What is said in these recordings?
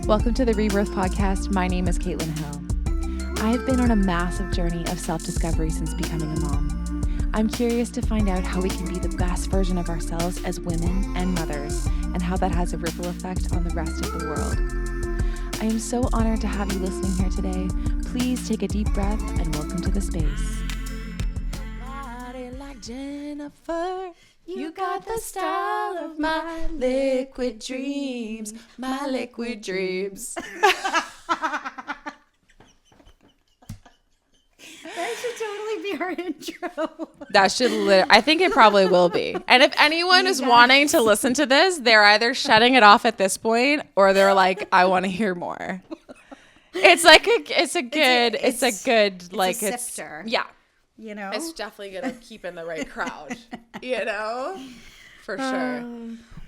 Welcome to the Rebirth podcast. My name is Caitlin Hill. I have been on a massive journey of self-discovery since becoming a mom. I'm curious to find out how we can be the best version of ourselves as women and mothers, and how that has a ripple effect on the rest of the world. I am so honored to have you listening here today. Please take a deep breath and welcome to the space. Body like Jennifer. You got the style of my liquid dreams, my liquid dreams. That should totally be our intro. That should I think it probably will be. And if anyone is wanting to listen to this, they're either shutting it off at this point or they're like, I want to hear more. It's like it's a good sifter. Yeah. You know, it's definitely gonna keep in the right crowd, you know, for sure.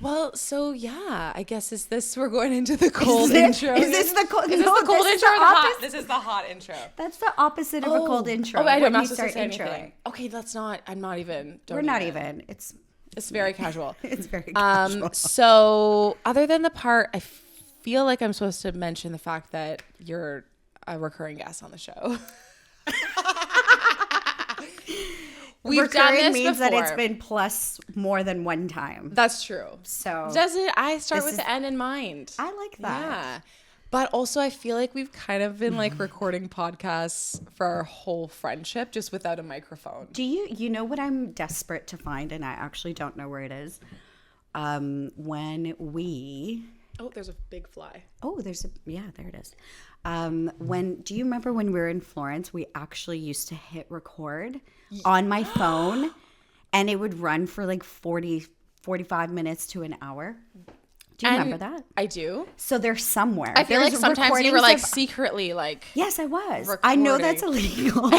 Well, so yeah, I guess we're going into the cold intro. Is this the cold? Is this the cold intro or the hot? This is the hot intro. That's the opposite of a cold intro. Oh, I don't when start to say anything. Okay, let's not. I'm not even. We're not even. It's very casual. It's very casual. So other than the part, I feel like I'm supposed to mention the fact that you're a recurring guest on the show. We've done this means before. that it's been plus more than one time. That's true. So does it? I start with the end in mind. I like that. Yeah. But also I feel like we've kind of been like recording podcasts for our whole friendship just without a microphone. Do you know what I'm desperate to find, and I actually don't know where it is? When we... Oh, there's a big fly. Oh, there it is. Do you remember when we were in Florence, we actually used to hit record on my phone and it would run for like 45 minutes to an hour? Do you remember that? I do. So they're somewhere. I feel like sometimes you were like secretly like. Yes, I was. Recording. I know that's illegal.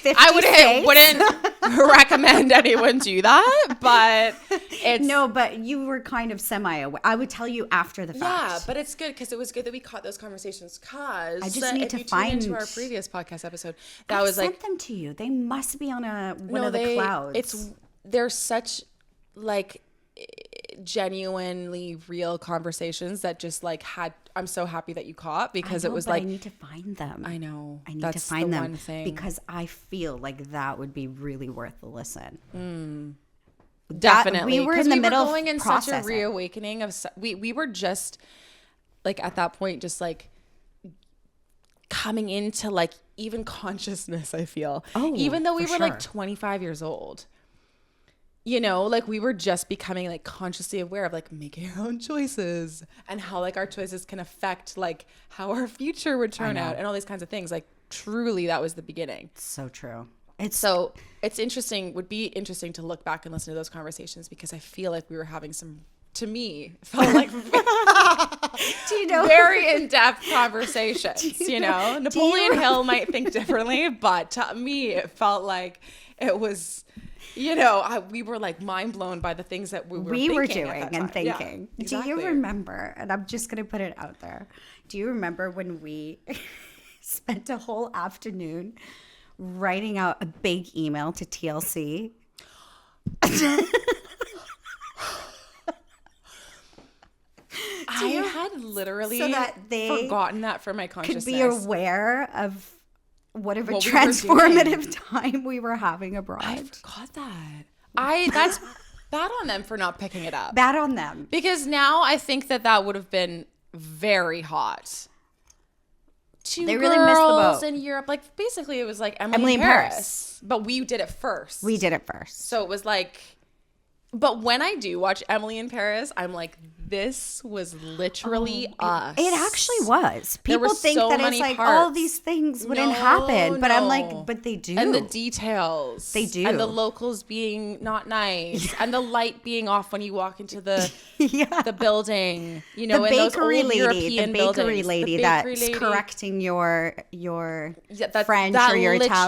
I wouldn't recommend anyone do that, but it's. No, but you were kind of semi-aware. I would tell you after the fact. Yeah, but it's good because it was good that we caught those conversations because I just need to find. Into our previous podcast episode, that I was sent them to you. They must be on one of the clouds. They're such genuinely real conversations that just like I'm so happy that you caught because it was like I need to find them. I know. I need to find them because I feel like that would be really worth the listen. Definitely. We were in the middle going in processing. such a reawakening of we were just like at that point just like coming into like even consciousness, I feel. Oh, even though we were like 25 years old. You know, like we were just becoming like consciously aware of like making our own choices and how like our choices can affect like how our future would turn out and all these kinds of things. Like truly that was the beginning. So true. It's interesting, would be interesting to look back and listen to those conversations because I feel like we were having some, to me, felt like very in-depth conversations, you know? Napoleon Hill might think differently, but to me it felt like it was... You know, we were like mind blown by the things that we were doing and thinking. Yeah, exactly. Do you remember, and I'm just going to put it out there, do you remember when we spent a whole afternoon writing out a big email to TLC? I had literally forgotten that from my consciousness. Could be aware of whatever transformative time we were having abroad. I forgot that. That's bad on them for not picking it up. Bad on them. Because now I think that would have been very hot. They really missed the boat in Europe. Like basically it was like Emily in Paris. But we did it first. So it was like, but when I do watch Emily in Paris, I'm like, this was literally us. It actually was. People think that it's like all these things wouldn't happen. But I'm like, but they do. And the details. They do. And the locals being not nice. And the light being off when you walk into the the building. You know, the bakery lady, European that's correcting your French or your Italian. That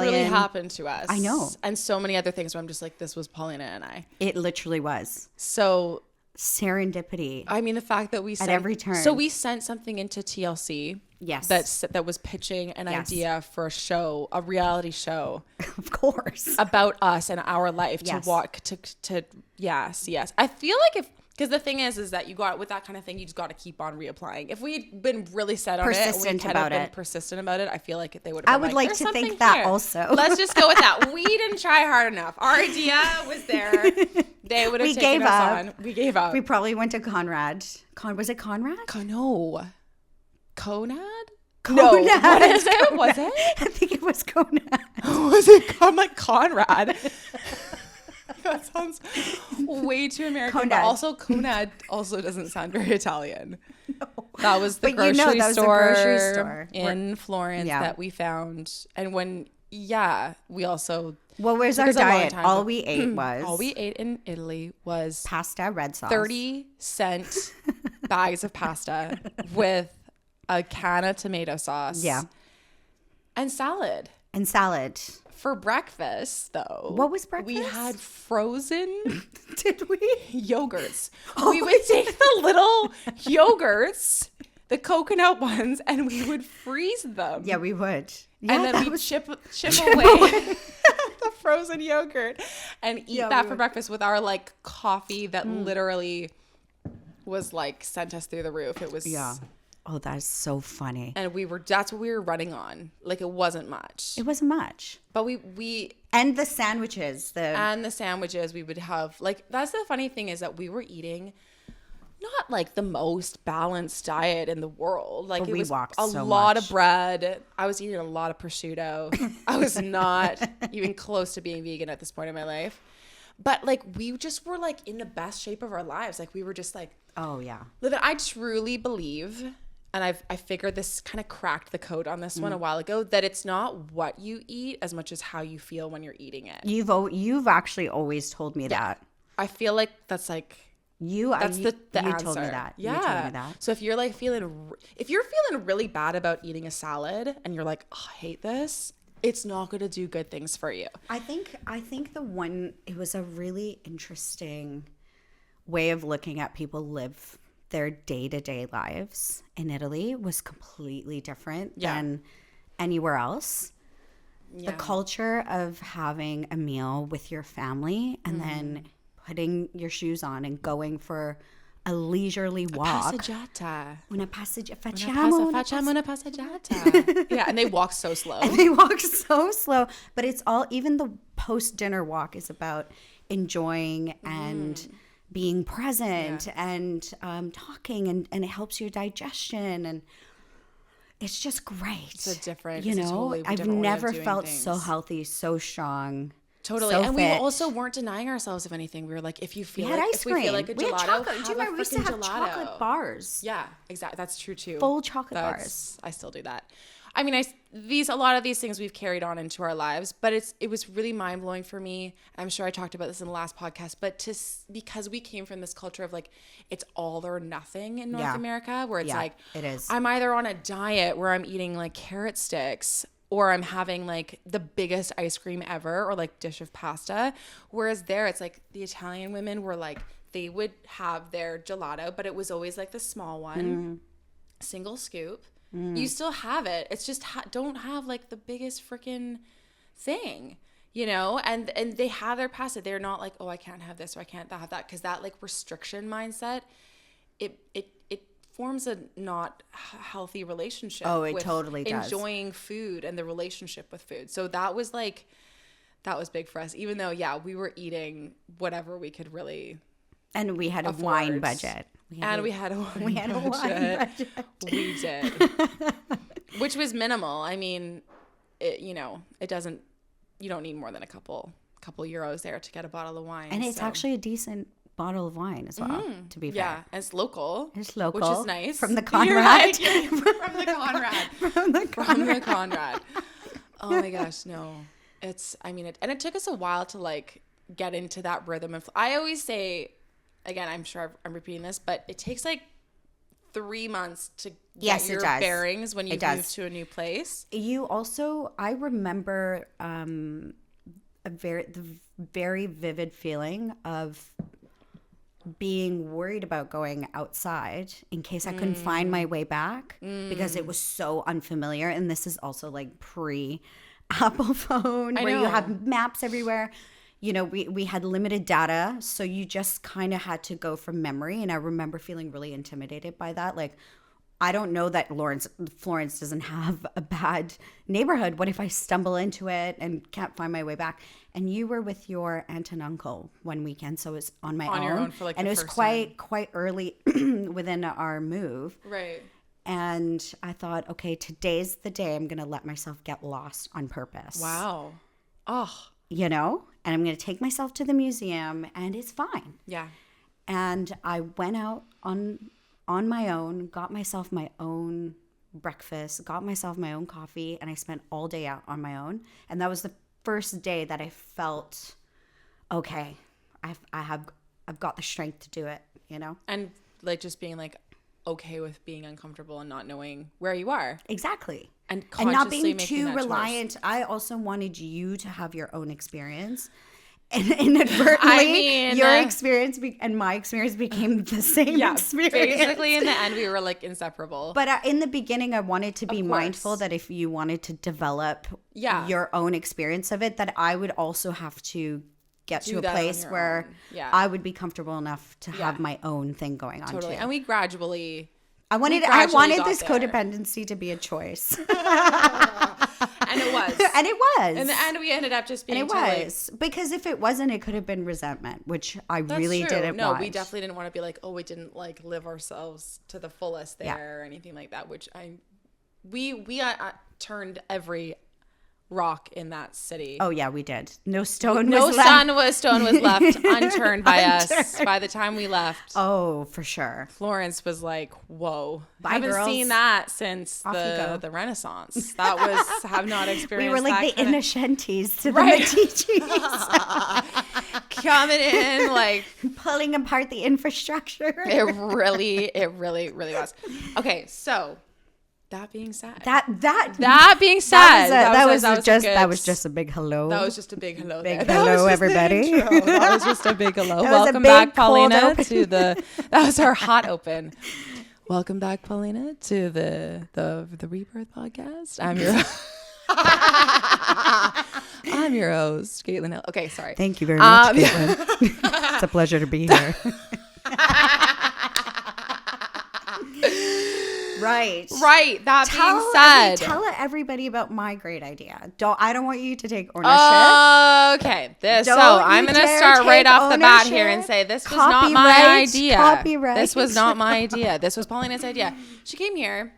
literally happened to us. I know. And so many other things where I'm just like, this was Paulina and I. It literally was. So... serendipity. I mean, the fact that we at every turn. So we sent something into TLC. Yes. That was pitching an idea for a reality show. Of course. About us and our life to walk to yes. I feel like Because the thing is that you got with that kind of thing, you just got to keep on reapplying. If we had been really set on persistent about it, persistent about it, I feel like they would. I would like to think that also. Let's just go with that. We didn't try hard enough. Our idea was there. They would have taken us on. We gave up. We probably went to Conrad. Was it Conrad? No. Conad? No. What is it? Was it? I think it was Conrad. Was it? I'm like Conrad. That sounds way too American. But also, Conad also doesn't sound very Italian. No. That was the grocery store in Florence that we found. And we also... What was our diet? All we ate in Italy was... pasta, red sauce. 30-cent bags of pasta with a can of tomato sauce. Yeah. And salad. For breakfast, though. What was breakfast? We had frozen. Did we? Yogurts. We would take the little yogurts, the coconut ones, and we would freeze them. Yeah, we would. Yeah, and then we'd chip away the frozen yogurt and eat that for breakfast with our like coffee that literally was like sent us through the roof. It was Oh, that is so funny. And that's what we were running on. Like it wasn't much. But we and the sandwiches. We would have like, that's the funny thing is that we were eating not like the most balanced diet in the world. Like it was a lot of bread. I was eating a lot of prosciutto. I was not even close to being vegan at this point in my life. But like we just were like in the best shape of our lives. Like we were just like, oh yeah. Liv, I truly believe, and I figured this kind of cracked the code on this one a while ago, that it's not what you eat as much as how you feel when you're eating it. You've actually always told me that. I feel like that's like the answer. You told me that. Yeah. You told me that. So if you're like feeling really bad about eating a salad and you're like, oh, I hate this, it's not going to do good things for you. I think it was a really interesting way of looking at people live their day-to-day lives in Italy was completely different than anywhere else. Yeah. The culture of having a meal with your family and then putting your shoes on and going for a leisurely walk. Facciamo una passeggiata. Yeah, and they walk so slow. But it's all, even the post-dinner walk is about enjoying and being present and talking, and it helps your digestion, and it's just great. It's a different, I've never felt so healthy, so strong. Totally. So and fit. we also weren't denying ourselves of anything. We were like, if we feel like a we had gelato, chocolate. Do you remember we used to have gelato. chocolate bars? Yeah, exactly. That's true too. Full chocolate bars. I still do that. I mean, a lot of these things we've carried on into our lives, but it was really mind blowing for me. I'm sure I talked about this in the last podcast, but because we came from this culture of like, it's all or nothing in North America, where it's like, it is. I'm either on a diet where I'm eating like carrot sticks, or I'm having like the biggest ice cream ever, or like dish of pasta. Whereas there, it's like the Italian women were like, they would have their gelato, but it was always like the small one, single scoop. You still have it. It's just don't have like the biggest freaking thing, and they have their pasta. They're not like, oh, I can't have this or I can't have that, because that like restriction mindset, it forms a not healthy relationship. Oh, it totally does. Enjoying food and the relationship with food. So that was big for us, even though, we were eating whatever we could really And we had a wine budget. We had a wine budget. We did. Which was minimal. I mean, it doesn't, you don't need more than a couple euros there to get a bottle of wine. And it's actually a decent bottle of wine as well, to be fair. Yeah, and it's local. Which is nice. From the Conrad. You're right. From the Conrad. Oh my gosh, no. And it took us a while to like get into that rhythm of, I always say, again, I'm sure I'm repeating this, but it takes like 3 months to get your bearings when you move to a new place. I remember the very vivid feeling of being worried about going outside in case I couldn't find my way back because it was so unfamiliar. And this is also like pre-Apple phone where you have maps everywhere. you know, we had limited data, so you just kind of had to go from memory. And I remember feeling really intimidated by that. Like, I don't know that Florence doesn't have a bad neighborhood. What if I stumble into it and can't find my way back? And you were with your aunt and uncle one weekend, so it was on my own. Your own for like and the it was first quite early within our move. Right. And I thought, okay, today's the day I'm going to let myself get lost on purpose. Wow. Oh. You know? And I'm going to take myself to the museum, and it's fine. Yeah. And I went out on my own, got myself my own breakfast, got myself my own coffee, and I spent all day out on my own. And that was the first day that I felt, okay, I've got the strength to do it, you know? And like just being like okay with being uncomfortable and not knowing where you are. Exactly. And not being making too that reliant. Choice. I also wanted you to have your own experience. And inadvertently, your experience and my experience became the same experience. Basically, in the end, we were like inseparable. But in the beginning, I wanted to be mindful that if you wanted to develop your own experience of it, that I would also have to get to a place where I would be comfortable enough to have my own thing going on too. And we gradually... I wanted this codependency to be a choice. And it was. And it was. In the end, we ended up just being... And it was. Because if it wasn't, it could have been resentment, which I really didn't want. No, we definitely didn't want to be like, oh, we didn't like live ourselves to the fullest there or anything like that, which we turned every rock in that city. Oh yeah, we did. No stone was left unturned by us by the time we left. Oh, for sure. Florence was like, whoa. Bye, haven't girls. Seen that since the Renaissance. That was have not experienced. We were like the Inocentes to the Medicis. Coming in like pulling apart the infrastructure. It really was. Okay, so that being said, that was just a big hello. That was just a big hello. Big hello, everybody. That was just a big hello. Welcome back, Paulina, to the. That was our hot open. Welcome back, Paulina, to the Rebirth podcast. I'm your host, Caitlin Hill. Okay, sorry. Thank you very much, Caitlin. It's a pleasure to be here. Right. That being said, tell everybody about my great idea. I don't want you to take ownership. Okay. I'm going to start right off the bat here and say this was not my idea. Copyright. This was not my idea. This was Paulina's idea. She came here.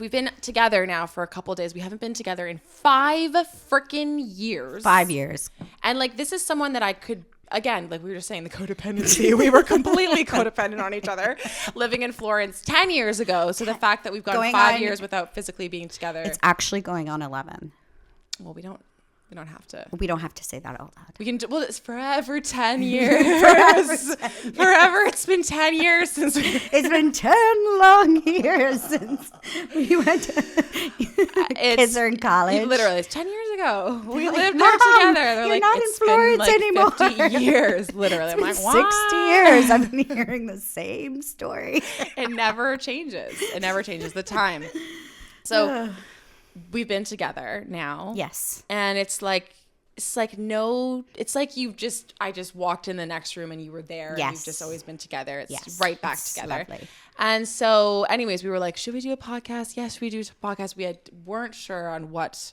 We've been together now for a couple of days. We haven't been together in 5 freaking years. 5 years. And like this is someone that I could. Again, like we were just saying, the codependency. We were completely codependent on each other living in Florence 10 years ago. So the fact that we've gone 5 years without physically being together. It's actually going on 11. Well, we don't have to. We don't have to say that out loud. We can. Well, it's forever 10 years. Forever. It's been 10 years since we. It's been 10 long years since we went to. Kids are in college. Literally, it's 10 years ago. We lived there together. They're you're like, not it's in Florence been like anymore. 50 years. Literally, I'm like, what? 60 years. I've been hearing the same story. It never changes. It never changes the time. So. We've been together now. Yes. And I just walked in the next room and you were there. Yes. And we've just always been together. It's right back together. Lovely. And so anyways, we were like, should we do a podcast? Yes, we do a podcast. We weren't sure on what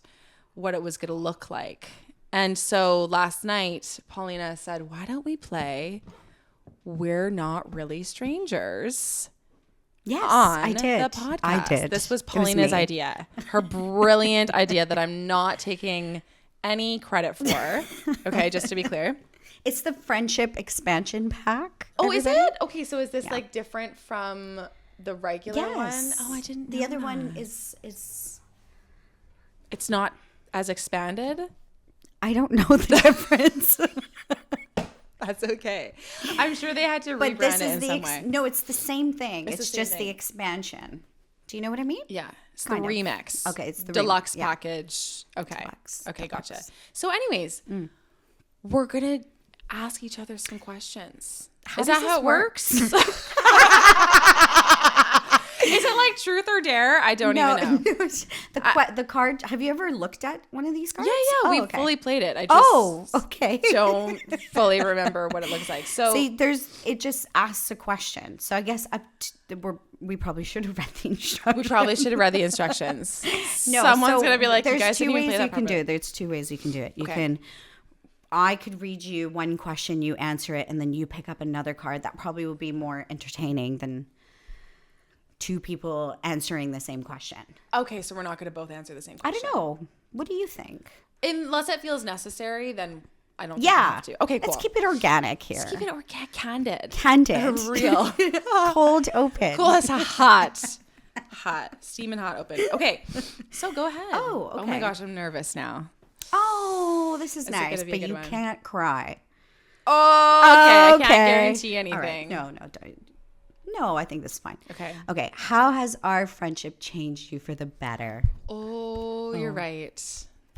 it was going to look like. And so last night, Paulina said, why don't we play We're Not Really Strangers? Yes, on I did. The podcast. I did. This was Paulina's idea. Her brilliant idea that I'm not taking any credit for. Okay, just to be clear. It's the friendship expansion pack. Oh, is it? Okay, so is this like different from the regular one? Oh, I didn't know The other that. one is It's not as expanded? I don't know the difference. That's okay. I'm sure they had to rebrand it in some way. No, it's the same thing. It's the just same the thing. expansion. Do you know what I mean? Yeah. It's Kind the of. remix. Okay, it's the deluxe remix, yeah. package. Okay. Deluxe. Okay, gotcha. So anyways, we're going to ask each other some questions. Is that how it works? Is it like truth or dare? I don't even know. The card. Have you ever looked at one of these cards? Yeah, we okay. fully played it. I just okay. don't fully remember what it looks like. So see, it just asks a question. So I guess we probably should have read the instructions. No, someone's gonna be like, there's you guys two didn't even ways play you that can do properly. it. There's two ways you can do it. Okay. I could read you one question, you answer it, and then you pick up another card. That probably will be more entertaining than two people answering the same question. Okay, so we're not going to both answer the same question. I don't know. What do you think? Unless it feels necessary, then I don't think we have to. Okay, cool. Let's keep it organic here. Let's keep it candid. Candid. Real. Cold open. Cool as a hot, steaming hot open. Okay, so go ahead. Oh, okay. Oh my gosh, I'm nervous now. Oh, this is nice, gonna be a but good you one. can't cry. Oh, okay. I can't Okay. guarantee anything. All right. No, don't. No, I think this is fine. Okay. Okay. How has our friendship changed you for the better? Oh, you're right.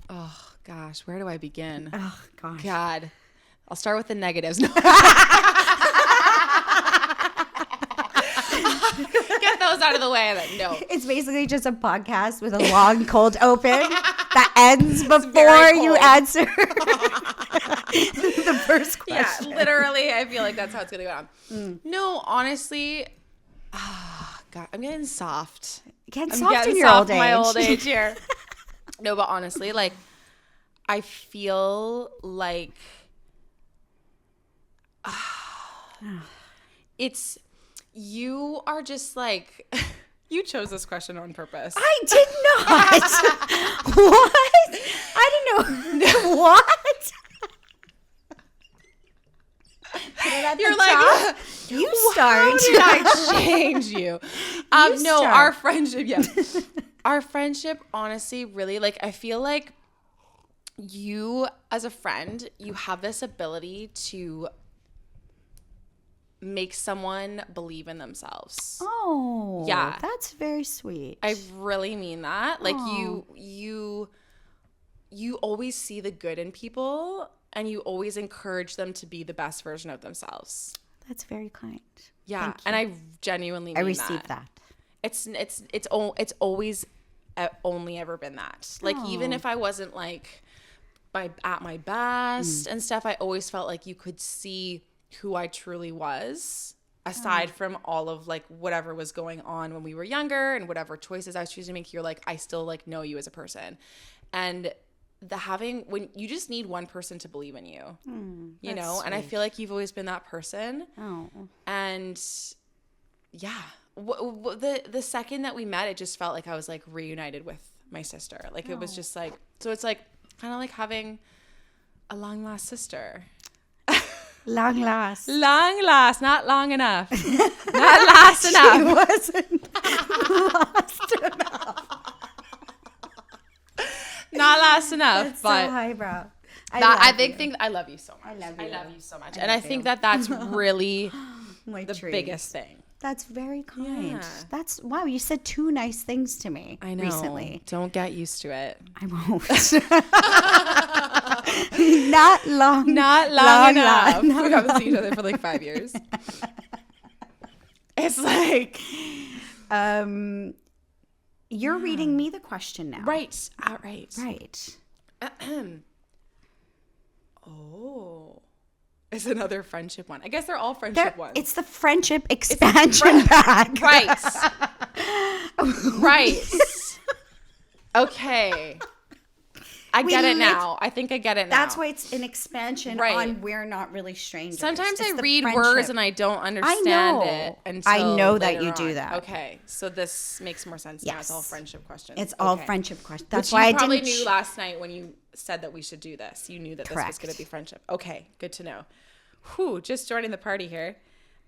Oh, gosh. Where do I begin? Oh, gosh. God. I'll start with the negatives. No. Get those out of the way. Then. No. It's basically just a podcast with a long cold open that ends before very you cold. answer the first question. Yeah, literally. I feel like that's how it's going to go on. No, honestly, God, I'm getting soft. Getting I'm soft getting in your soft old in age. my old age here. No, but honestly, like, I feel like you are just like, you chose this question on purpose. I did not. What? I didn't know. What? You're like, you how start. did I change you? No, start. our friendship, yeah. Our friendship, honestly, really, like, I feel like you, as a friend, you have this ability to make someone believe in themselves. Oh, Yeah. that's very sweet. I really mean that. Like, you always see the good in people, and you always encourage them to be the best version of themselves. That's very kind. Yeah, Thank you. and I genuinely mean I received that. It's always only ever been that. Like, even if I wasn't like at my best and stuff, I always felt like you could see who I truly was, aside from all of like whatever was going on when we were younger and whatever choices I was choosing to make. You're like, I still like know you as a person, and when you just need one person to believe in you, you know. sweet. And I feel like you've always been that person. Oh, And yeah, the second that we met, it just felt like I was like reunited with my sister. Like, it was just like, so it's like kind of like having a long lost sister. long last. Long last, not long enough. Not last enough. She wasn't last enough. Not last enough. That's but so highbrow. I love think you. I love you so much. I love you. So much. I And I love think you. that's really My the trees. biggest thing. That's very kind. Yeah. That's wow. You said two nice things to me I know. recently. Don't get used to it. I won't. Not long. Not long enough. Not We haven't seen each other for like 5 years. It's like, You're reading me the question now. right, outright. Right. Oh, it's another friendship one. I guess they're all friendship ones. It's the friendship expansion pack. Right. Right. Okay. I get it now. I think I get it now. That's why it's an expansion Right. on we're not really strangers. Sometimes It's I the read friendship. words and I don't understand know. it until I know that later you do on. that. Okay, so this makes more sense now. It's all Yes. friendship questions. It's all Okay. friendship questions. That's Which why you I probably didn't. knew last night when you said that we should do this. You knew that this was Correct. going to be friendship. Okay, good to know. Whew, just joining the party here.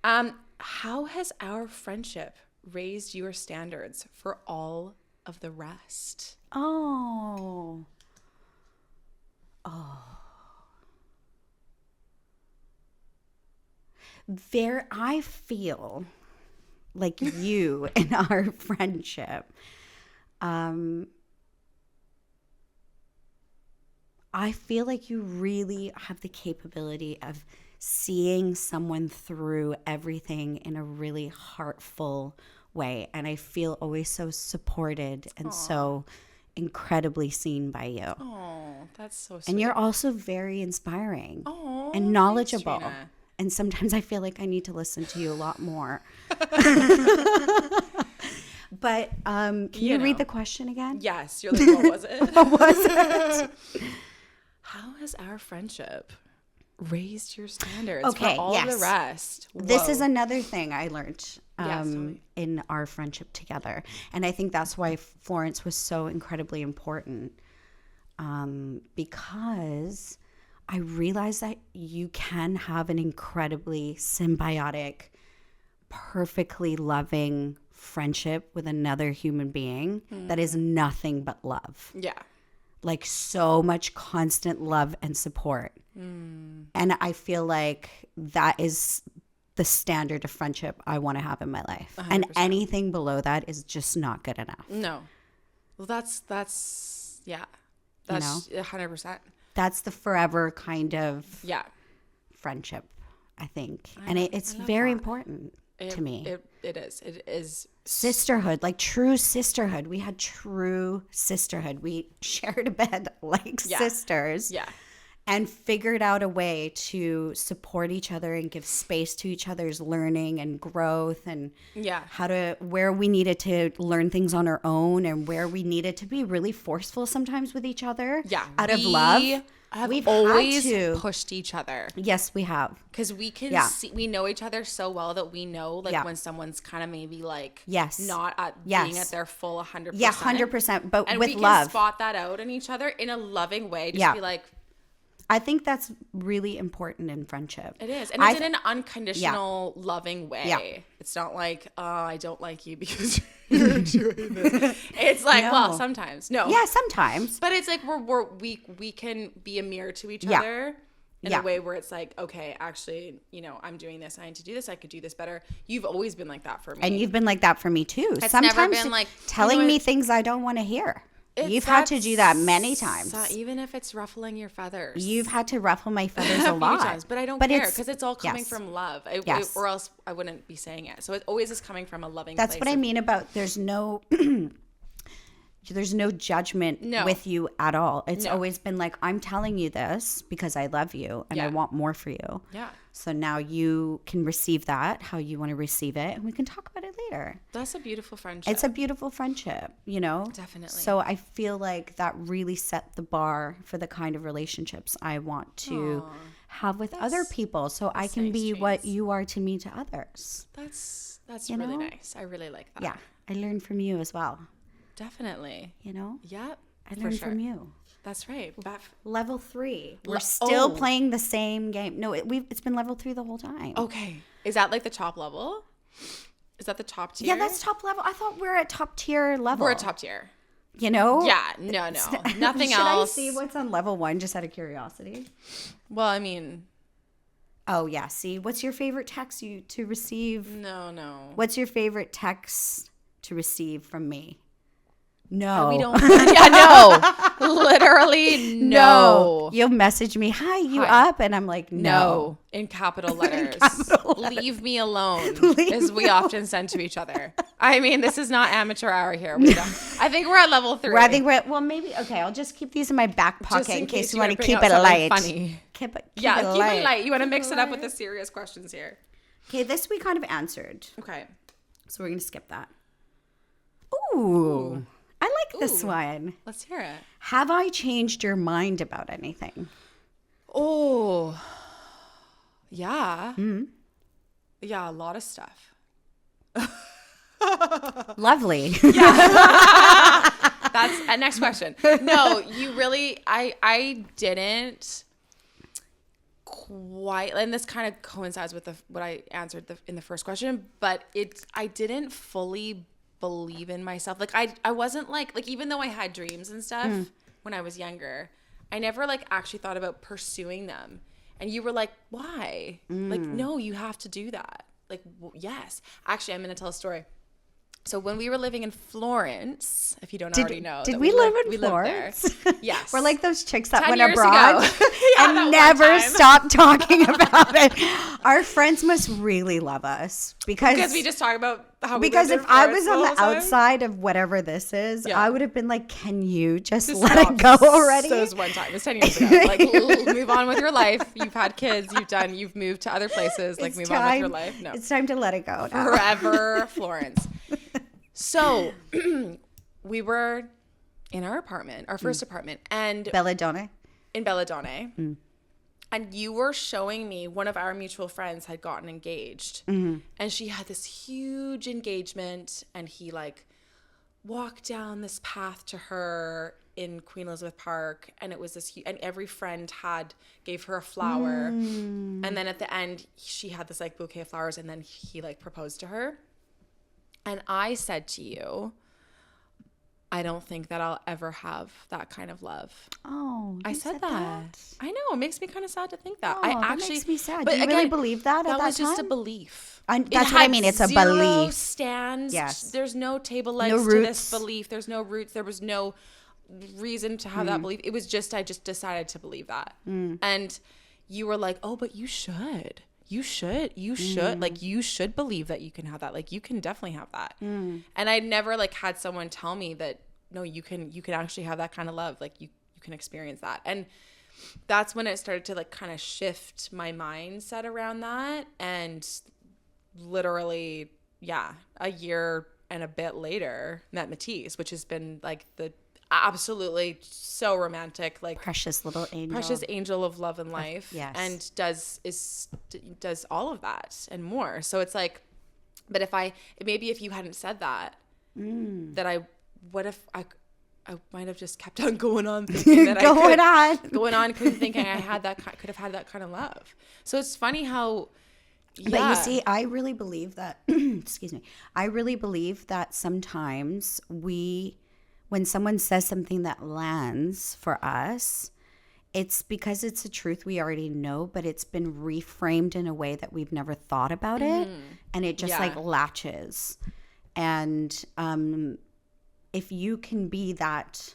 How has our friendship raised your standards for all of the rest? Oh. I feel like you in our friendship. I feel like you really have the capability of seeing someone through everything in a really heartful way. And I feel always so supported and so incredibly seen by you. Oh, that's so sweet. And you're also very inspiring Oh, and knowledgeable. thanks, Trina. And sometimes I feel like I need to listen to you a lot more. But can you read the question again? Yes. You're like, what was it? What was it? How has our friendship raised your standards Okay, for all yes. the rest? This is Whoa. another thing I learned Yes, tell me. in our friendship together. And I think that's why Florence was so incredibly important, because I realized that you can have an incredibly symbiotic, perfectly loving friendship with another human being that is nothing but love. Yeah. Like so much constant love and support. And I feel like that is the standard of friendship I want to have in my life. 100%. And anything below that is just not good enough. No. Well, that's yeah. That's 100%. That's the forever kind of Yeah. friendship, I think. And it's very important to me. It is. It is. Sisterhood, like true sisterhood. We had true sisterhood. We shared a bed like sisters. Yeah. And figured out a way to support each other and give space to each other's learning and growth, and where we needed to learn things on our own and where we needed to be really forceful sometimes with each other out of love. We've always pushed each other. Yes, we have. Because we can see, we know each other so well that we know like when someone's kind of maybe like not at being at their full 100%. Yeah, 100%. But and with we love. can spot that out in each other in a loving way. Just be like, I think that's really important in friendship. It is. And it's in an unconditional, loving way. Yeah. It's not like, oh, I don't like you because you're doing this. It's like, well, sometimes. No. Yeah, sometimes. But it's like we can be a mirror to each other in a way where it's like, okay, actually, I'm doing this. I need to do this. I could do this better. You've always been like that for me. And you've been like that for me too. It's sometimes never been like telling me things I don't want to hear. You've had to do that many times. Even if it's ruffling your feathers. You've had to ruffle my feathers a lot. Times, but I don't care because it's all coming from love. Or else I wouldn't be saying it. So it always is coming from a loving place. That's what I mean about there's no judgment with you at all. It's always been like, I'm telling you this because I love you and I want more for you. Yeah. So now you can receive that how you want to receive it, and we can talk about it later. That's a beautiful friendship. It's a beautiful friendship, Definitely. So I feel like that really set the bar for the kind of relationships I want to have with other people, so I can be what you are to me to others. That's really nice. I really like that. Yeah. I learned from you as well. Definitely. Yep. I learned from you. That's right. Level 3. We're still playing the same game. No, it's been level 3 the whole time. Okay. Is that like the top level? Is that the top tier? Yeah, that's top level. I thought we're at top tier level. We're at top tier. Yeah, no. Nothing else. Should I see what's on level 1 just out of curiosity? Well, I mean. Oh, yeah. See, what's your favorite text to receive? No. What's your favorite text to receive from me? No. We don't. Yeah, no. Literally, no. You'll message me, hi, you up? And I'm like, no. In capital letters. Leave me alone, as we often send to each other. I mean, this is not amateur hour here. I think we're at level 3. Well, maybe, okay, I'll just keep these in my back pocket in case you want to keep it light. Funny. Keep it light. You want to mix it up with the serious questions here. Okay, this we kind of answered. Okay. So we're going to skip that. Ooh. I like this one. Let's hear it. Have I changed your mind about anything? Oh, yeah. Mm-hmm. Yeah, a lot of stuff. Lovely. Yeah. That's next question. No, you really, I didn't quite, and this kind of coincides with what I answered in the first question, but I didn't fully believe in myself. Like I wasn't like even though I had dreams and stuff when I was younger, I never like actually thought about pursuing them. And you were like, why? Like, no, you have to do that. Like, yes. Actually, I'm going to tell a story. So when we were living in Florence, if you don't already know. Did we live in Florence? Lived there. Yes. We're like those chicks that 10 went years abroad ago. and never stopped talking about it. Our friends must really love us because we just talk about how we because lived if in I Florence was the on whole the time. outside of whatever this is, Yeah. I would have been like, can you just Just let it go stop. already? So it was one time. It was 10 years ago. Like, move on with your life. You've had kids. You've moved to other places. Like, It's move on with your time- life. No. It's time to let it go now. Forever Florence. So we were in our apartment, our first apartment, and Belladonna. in Belladonna. And you were showing me one of our mutual friends had gotten engaged. And she had this huge engagement, and he like walked down this path to her in Queen Elizabeth Park, and it was this and every friend gave her a flower. And then at the end she had this like bouquet of flowers, and then he like proposed to her. And I said to you, I don't think that I'll ever have that kind of love. Oh, I you said that. I know. It makes me kind of sad to think that. Oh, I that actually makes me sad. But Do you really believe that at that that was just a time? belief. That's what I mean. It's a zero belief. stands. Yes. There's no table legs No to roots. this belief. There's no roots. There was no reason to have that belief. It was just, I just decided to believe that. And you were like, oh, but you should. You should. Like, you should believe that you can have that. Like, you can definitely have that. And I never like had someone tell me that, no, you can actually have that kind of love. Like, you can experience that. And that's when it started to like kind of shift my mindset around that. And literally, a year and a bit later, met Matisse, which has been like the absolutely so romantic, like Precious little angel. precious angel of love and life. Yes. And does all of that and more. So it's like, but if you hadn't said that, what if I might have just kept on going on thinking that going on, thinking I could have had that kind of love. So it's funny how, But you see, I really believe that, excuse me, I really believe that sometimes when someone says something that lands for us, it's because it's a truth we already know, but it's been reframed in a way that we've never thought about it. And it just like latches. And if you can be that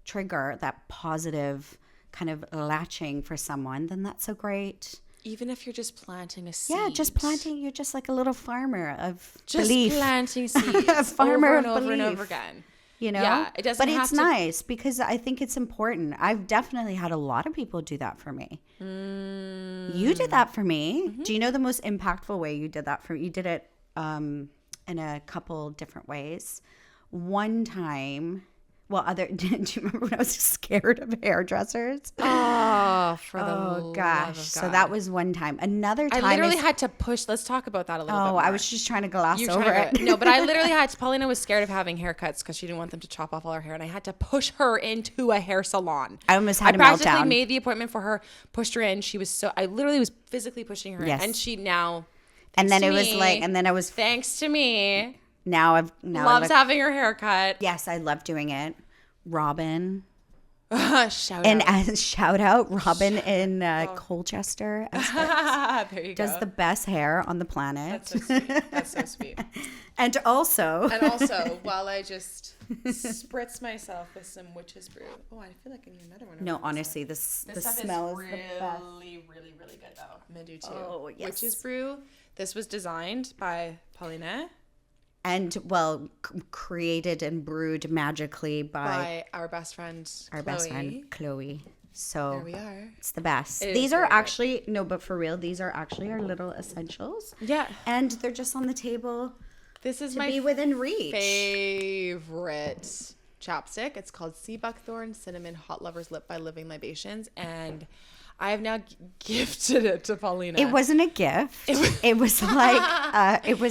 trigger, that positive kind of latching for someone, then that's so great. even if you're just planting a seed. Yeah, just planting. You're just like a little farmer of just belief. planting seeds A farmer over and of over and belief. over again. You know? Yeah, it doesn't But have it's to- nice because I think it's important. I've definitely had a lot of people do that for me. You did that for me. Do you know the most impactful way you did that for me? You did it in a couple different ways. One time, do you remember when I was scared of hairdressers? Oh, for the Oh love gosh. of So God. that was one time. Another time I literally is, had to push. Let's talk about that a little bit oh, more. I was just trying to gloss You over tried it. to- No, but I literally had to. Paulina was scared of having haircuts because she didn't want them to chop off all her hair, and I had to push her into a hair salon. I almost had a practically meltdown. made the appointment for her, pushed her in. She was so. I literally was physically pushing her Yes. in, and she now. And then to it was me- like, and then I was, Thanks to me, now I loves look, having her haircut. yes, I love doing it. Robin. Shout And out. as shout out, Robin in Colchester There you does go. the best hair on the planet. That's so sweet. That's so sweet. And also, And also, while I just spritz myself with some witch's brew. Oh, I feel like I need another one. no, over this honestly, the stuff smell is is the best. really, really, really good though. I'm gonna do too. Oh, yes. Witch's brew. This was designed by Paulina, And created and brewed magically by our best friend, our best friend Chloe. So There we are. it's the best. It is These are very good. actually no, but for real, these are actually our little essentials. Yeah, And they're just on the table this is to my be within reach. favorite chapstick. It's called Sea Buckthorn Cinnamon Hot Lover's Lip by Living Libations, and I have now gifted it to Paulina. It wasn't a gift. It was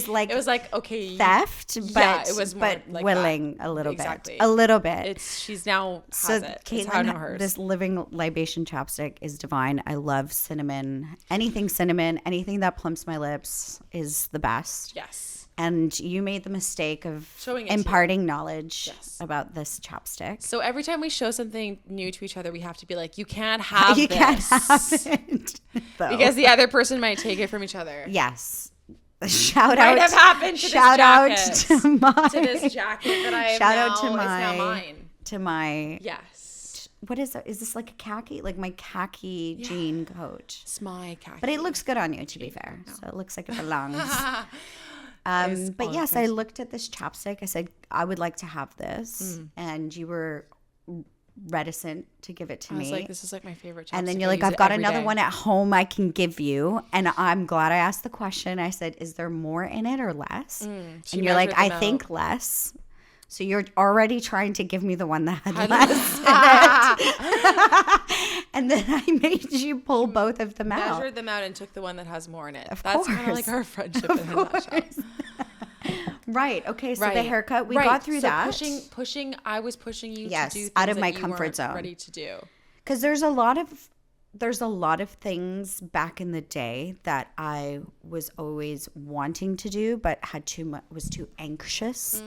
like It was like, okay, theft, but Yeah, it was more but like willing that. a little Exactly. bit. A little bit. she's now So has it. It's how I know Caitlin, hers. this living libation chapstick is divine. I love cinnamon. Anything that plumps my lips is the best. Yes. And you made the mistake of Showing it to you. imparting knowledge Yes. about this chapstick. So every time we show something new to each other, we have to be like, you can't have You this. can't have it, though. Because the other person might take it from each other. Yes. Shout Might out. have happened to this shout out jacket. to my. To this jacket that I have Shout now, out to is now my. mine. To my. Yes. What is it? Is this like a khaki? Like my khaki jean coat? It's my khaki. But it looks good on you, to be fair. So it looks like it belongs. But yes, I looked at this chapstick. I said, I would like to have this. And you were reticent to give it to me. I was like, this is like my favorite chapstick. And then you're like, I've got another one at home I can give you. And I'm glad I asked the question. I said, is there more in it or less? And you're like, I think less. So you're already trying to give me the one that had less in it. And then I made you pull both of them out. Measured them out and took the one that has more in it. Of That's course. kind of like our friendship in a nutshell. Right. Okay. So the haircut, we got through that. Pushing. I was pushing you Yes, to do things out of my that you comfort weren't zone. ready to do. Because there's a lot of things back in the day that I was always wanting to do, but was too anxious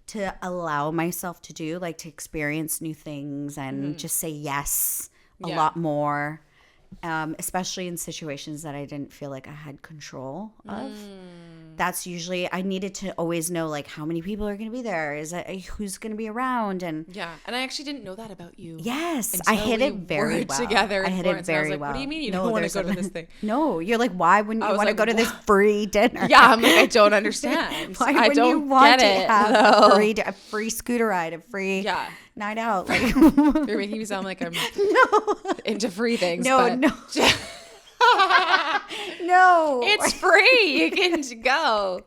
to allow myself to do, like to experience new things and just say yes a lot more, especially in situations that I didn't feel like I had control of. That's usually, I needed to always know like how many people are going to be there, who's going to be around, and and I actually didn't know that about you. Yes, I hit it very well. Together I hit it very like, well. What do you mean you don't want to go to this thing? No, you're like, why wouldn't you want to go to this free dinner? Yeah, I'm like, I don't understand. Why I wouldn't don't you want get to it, have though. a free scooter ride, a free night out? Like, you're making me sound like I'm into free things. No. No, it's free. You can go.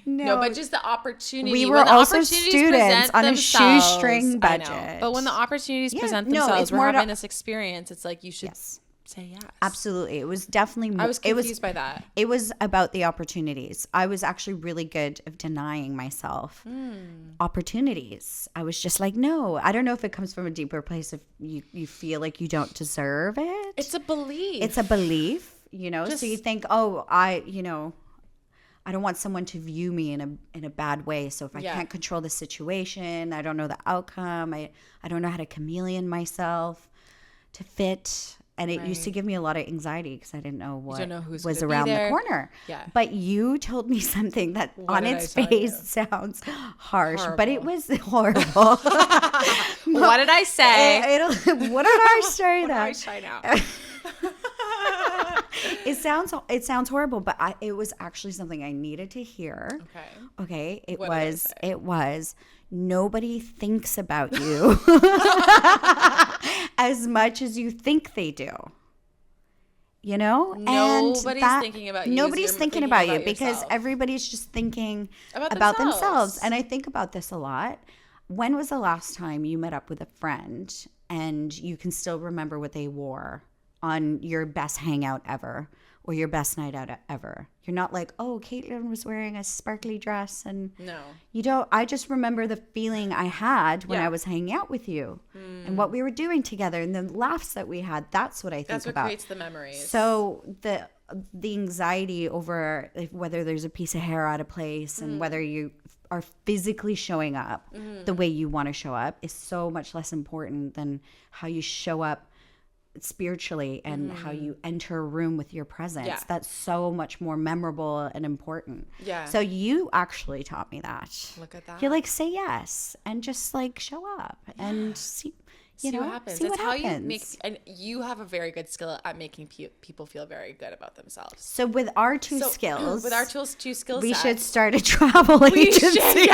No, but just the opportunity. We were also students on a shoestring budget. But when the opportunities present themselves, we're having this experience. It's like you should say yes. Absolutely. It was definitely more. I was confused by that. It was about the opportunities. I was actually really good at denying myself opportunities. I was just like, no. I don't know if it comes from a deeper place if you feel like you don't deserve it. It's a belief. It's a belief, so you think, oh, I don't want someone to view me in a bad way. So if I can't control the situation, I don't know the outcome. I don't know how to chameleon myself to fit. And it used to give me a lot of anxiety because I didn't know what was around the corner. Yeah. But you told me something that on its face sounds harsh, but it was horrible. What did I say? What did I say? What did I say now? It sounds horrible, but it was actually something I needed to hear. Okay. It was nobody thinks about you as much as you think they do. Nobody's thinking about you. Nobody's thinking about you because everybody's just thinking about themselves. And I think about this a lot. When was the last time you met up with a friend and you can still remember what they wore on your best hangout ever or your best night out ever? You're not like, oh, Caitlin was wearing a sparkly dress. And no, you don't. I just remember the feeling I had when I was hanging out with you and what we were doing together and the laughs that we had. That's what I think about. That's what creates the memories. So the anxiety over whether there's a piece of hair out of place and whether you are physically showing up the way you want to show up is so much less important than how you show up spiritually and how you enter a room with your presence. That's so much more memorable and important. So you actually taught me that. Look at that. You're like, say yes and just like show up and see what happens. That's how you make, and you have a very good skill at making people feel very good about themselves. So with our two skills, we should start a travel agency.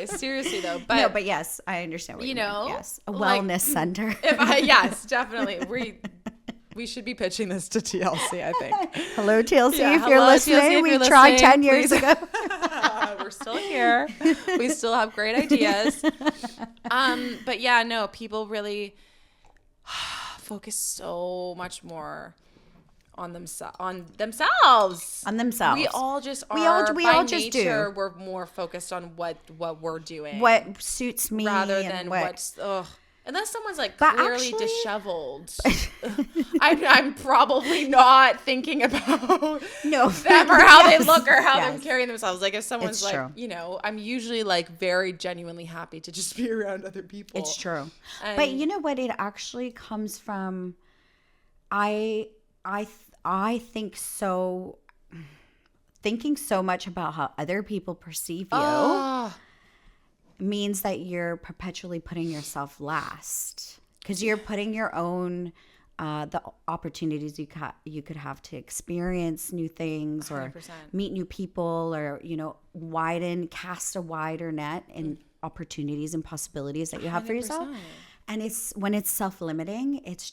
Seriously though. But yes, I understand what you mean. Yes, a wellness center. Yes, definitely. We should be pitching this to TLC, I think. Hello, TLC. If you're listening, we tried 10 years ago. We're still here. We still have great ideas. But yeah, no, people really focus so much more on themselves. We all just are. We all just do. We're more focused on what we're doing, what suits me, rather than what's. Unless someone's like clearly disheveled, I'm probably not thinking about them or how they look or how they're carrying themselves. Like if someone's I'm usually like very genuinely happy to just be around other people. It's true. But you know what? It actually comes from, I think so, thinking so much about how other people perceive you. Means that you're perpetually putting yourself last because you're putting your own the opportunities you could have to experience new things or 100%. meet new people, or cast a wider net in opportunities and possibilities that you have for yourself. 100%. And it's when it's self-limiting, it's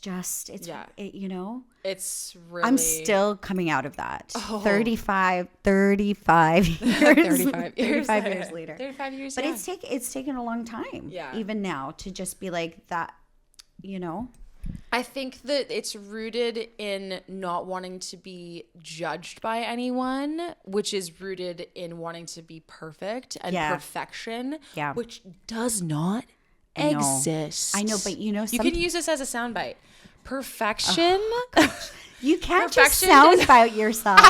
It's really. I'm still coming out of that. Oh. 35 years 35 years 35 years later. 35 years. But it's taken a long time. Yeah. Even now, to just be like that, I think that it's rooted in not wanting to be judged by anyone, which is rooted in wanting to be perfect and perfection, which does not exist. I know, but you can use this as a soundbite. Perfection. You can't just soundbite yourself.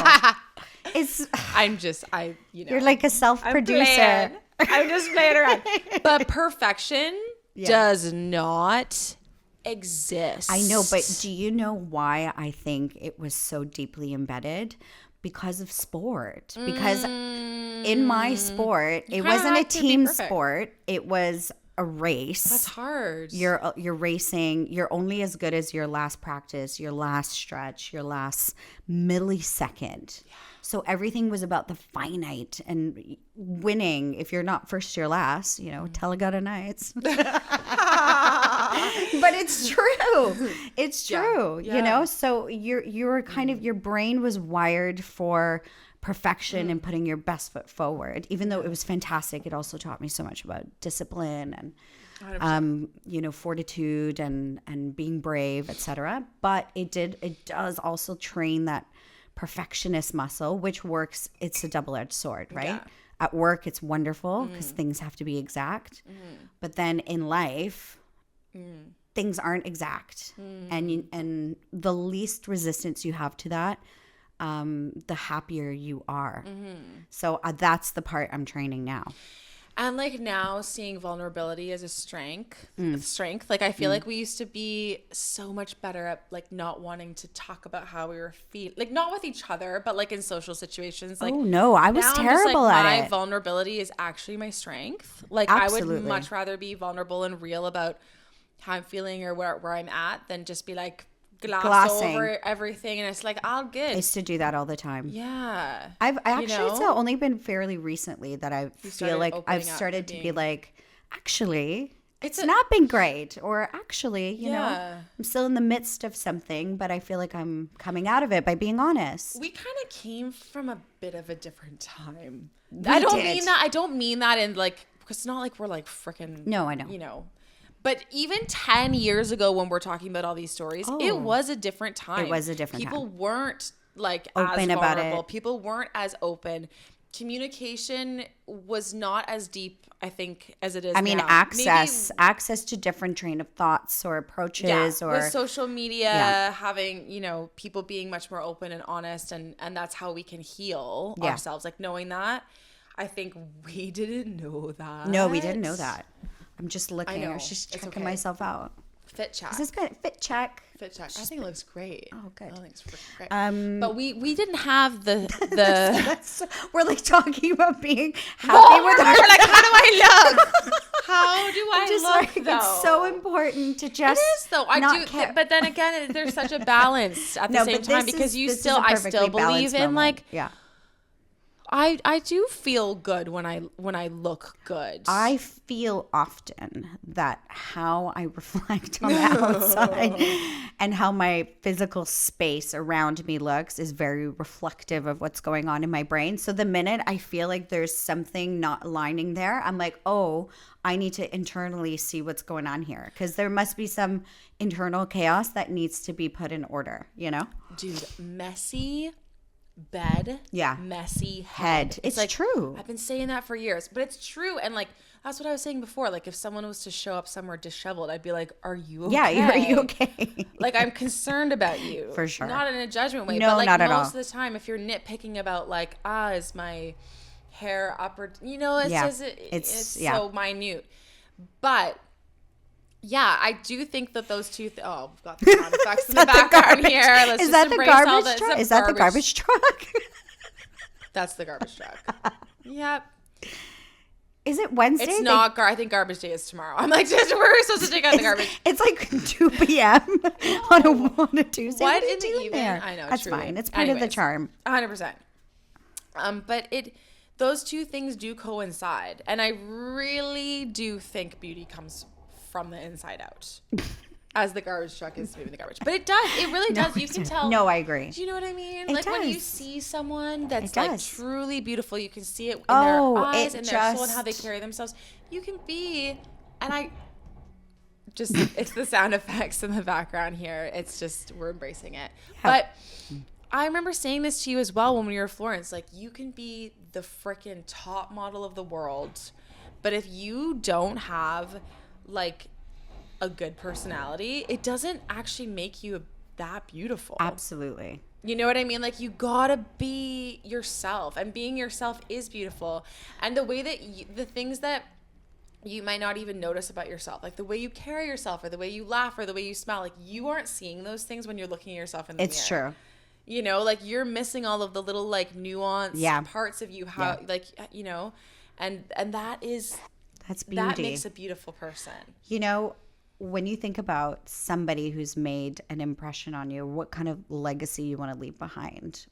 You're like a self-producer. I'm just playing around. But perfection does not exist. I know, but do you know why I think it was so deeply embedded? Because of sport. Because in my sport, it wasn't a team sport. It was a race. That's hard. You're racing. You're only as good as your last practice, your last stretch, your last millisecond. Yeah. So everything was about the finite and winning. If you're not first, you're last. Telegata Nights. But it's true. It's true. Yeah. So you're kind of, your brain was wired for perfection and putting your best foot forward. Even though it was fantastic, it also taught me so much about discipline and fortitude and being brave, etc. But it does also train that perfectionist muscle, which works. It's a double-edged sword, right? Yeah. At work, it's wonderful because things have to be exact. But then in life, things aren't exact. And the least resistance you have to that, the happier you are. So that's the part I'm training now. And like now seeing vulnerability as a strength. Like I feel like we used to be so much better at like not wanting to talk about how we were feeling, like not with each other, but like in social situations. Like, oh no, I was terrible at it. My vulnerability is actually my strength. Like Absolutely. I would much rather be vulnerable and real about how I'm feeling or where I'm at than just be like glossing over everything, and it's like all good. I used to do that all the time. Yeah, it's only been fairly recently that I feel like I've started to be like, actually, it's not been great, or actually, I'm still in the midst of something, but I feel like I'm coming out of it by being honest. We kind of came from a bit of a different time. I don't mean that in like, because it's not like we're like freaking. No, I know. But even 10 years ago when we're talking about all these stories, it was a different time. It was a different time. People weren't like open as about vulnerable. it. People weren't as open. Communication was not as deep, I think, as it is now. I mean, access to different train of thoughts or approaches, or with social media, having, people being much more open and honest, and that's how we can heal ourselves. Like knowing that, I think we didn't know that. No, we didn't know that. I'm just looking. I was just checking myself out. Fit check. Is this good? Fit check. Fit check. I think it looks great. Oh, good. I think it's great. But we didn't have the. We're like talking about being happy with our. We're like, how do I look? How do I look? Though? It's so important to just. It is though. But then again, there's such a balance at the same time, because I still believe in like. Yeah. I do feel good when I look good. I feel often that how I reflect on the outside and how my physical space around me looks is very reflective of what's going on in my brain. So the minute I feel like there's something not aligning there, I'm like, oh, I need to internally see what's going on here, because there must be some internal chaos that needs to be put in order, Dude, messy bed, messy head. It's like, true. I've been saying that for years, but it's true. And like, that's what I was saying before. Like, if someone was to show up somewhere disheveled, I'd be like, are you okay? Yeah, are you okay? Like, I'm concerned about you. For sure. Not in a judgment way, no, but like not at all. most of the time, if you're nitpicking about like, is my hair up or, it's so minute. But yeah, I do think that those two. We've got the sound effects in the background here. Let's is just that the embrace garbage all truck? Is that the garbage truck? That's the garbage truck. Yep. Is it Wednesday? It's not. I think garbage day is tomorrow. I'm like, we're supposed to take out the garbage. It's like 2 p.m. on a Tuesday. What are you in the doing evening? there? I know. That's truly. fine. It's part of the charm. 100%. But those two things do coincide, and I really do think beauty comes from the inside out. As the garbage truck is moving the garbage. But it does. It really does. You can tell. No, I agree. Do you know what I mean? It Like when you does. see someone that's It like does. truly beautiful, you can see it in Oh, their eyes it and their soul and just- how they carry themselves. You can be, and I just, it's the sound effects in the background here. It's just, we're embracing it. But I remember saying this to you as well when we were in Florence. Like, you can be the freaking top model of the world, but if you don't have like a good personality, it doesn't actually make you that beautiful. Absolutely. You know what I mean? Like, you gotta be yourself, and being yourself is beautiful. And the way that the things that you might not even notice about yourself, like the way you carry yourself or the way you laugh or the way you smile, like you aren't seeing those things when you're looking at yourself in the mirror. It's true. You know, like you're missing all of the little like nuanced parts of you, how like, you know, and That's beauty. that makes a beautiful person. You know, when you think about somebody who's made an impression on you, what kind of legacy you want to leave behind?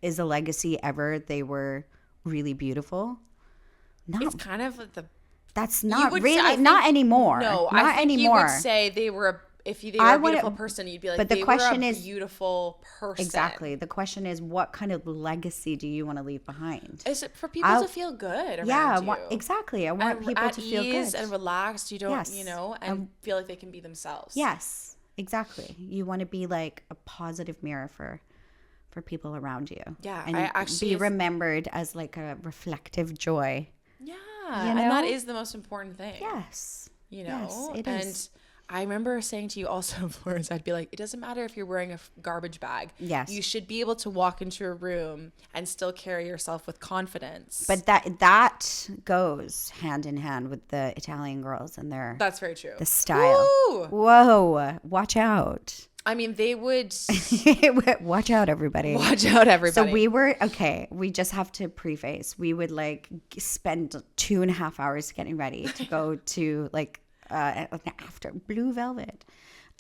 Is a legacy ever they were really beautiful? No, It's kind of that's not would really, say- I think- not anymore. No, not I think anymore. you would say they were if they were a wanna- beautiful person, you'd be like, but the they question were a is- beautiful person. Exactly. The question is, what kind of legacy do you want to leave behind? Is it for people to feel good around you? Exactly. I want people at to feel ease good and relaxed. You don't, Yes. you know, and feel like they can be themselves. Yes, exactly. You want to be like a positive mirror for people around you. Yeah, and I actually- be remembered as like a reflective joy. Yeah, You and that know? is the most important thing. Yes. You know, Yes, it and is. I remember saying to you also, Florence, I'd be like, it doesn't matter if you're wearing a garbage bag. Yes. You should be able to walk into a room and still carry yourself with confidence. But that goes hand in hand with the Italian girls and their That's very true. the style. Woo! Whoa, watch out. I mean, they would Watch out, everybody. watch out, everybody. So we just have to preface. We would like spend 2.5 hours getting ready to go to like after Blue Velvet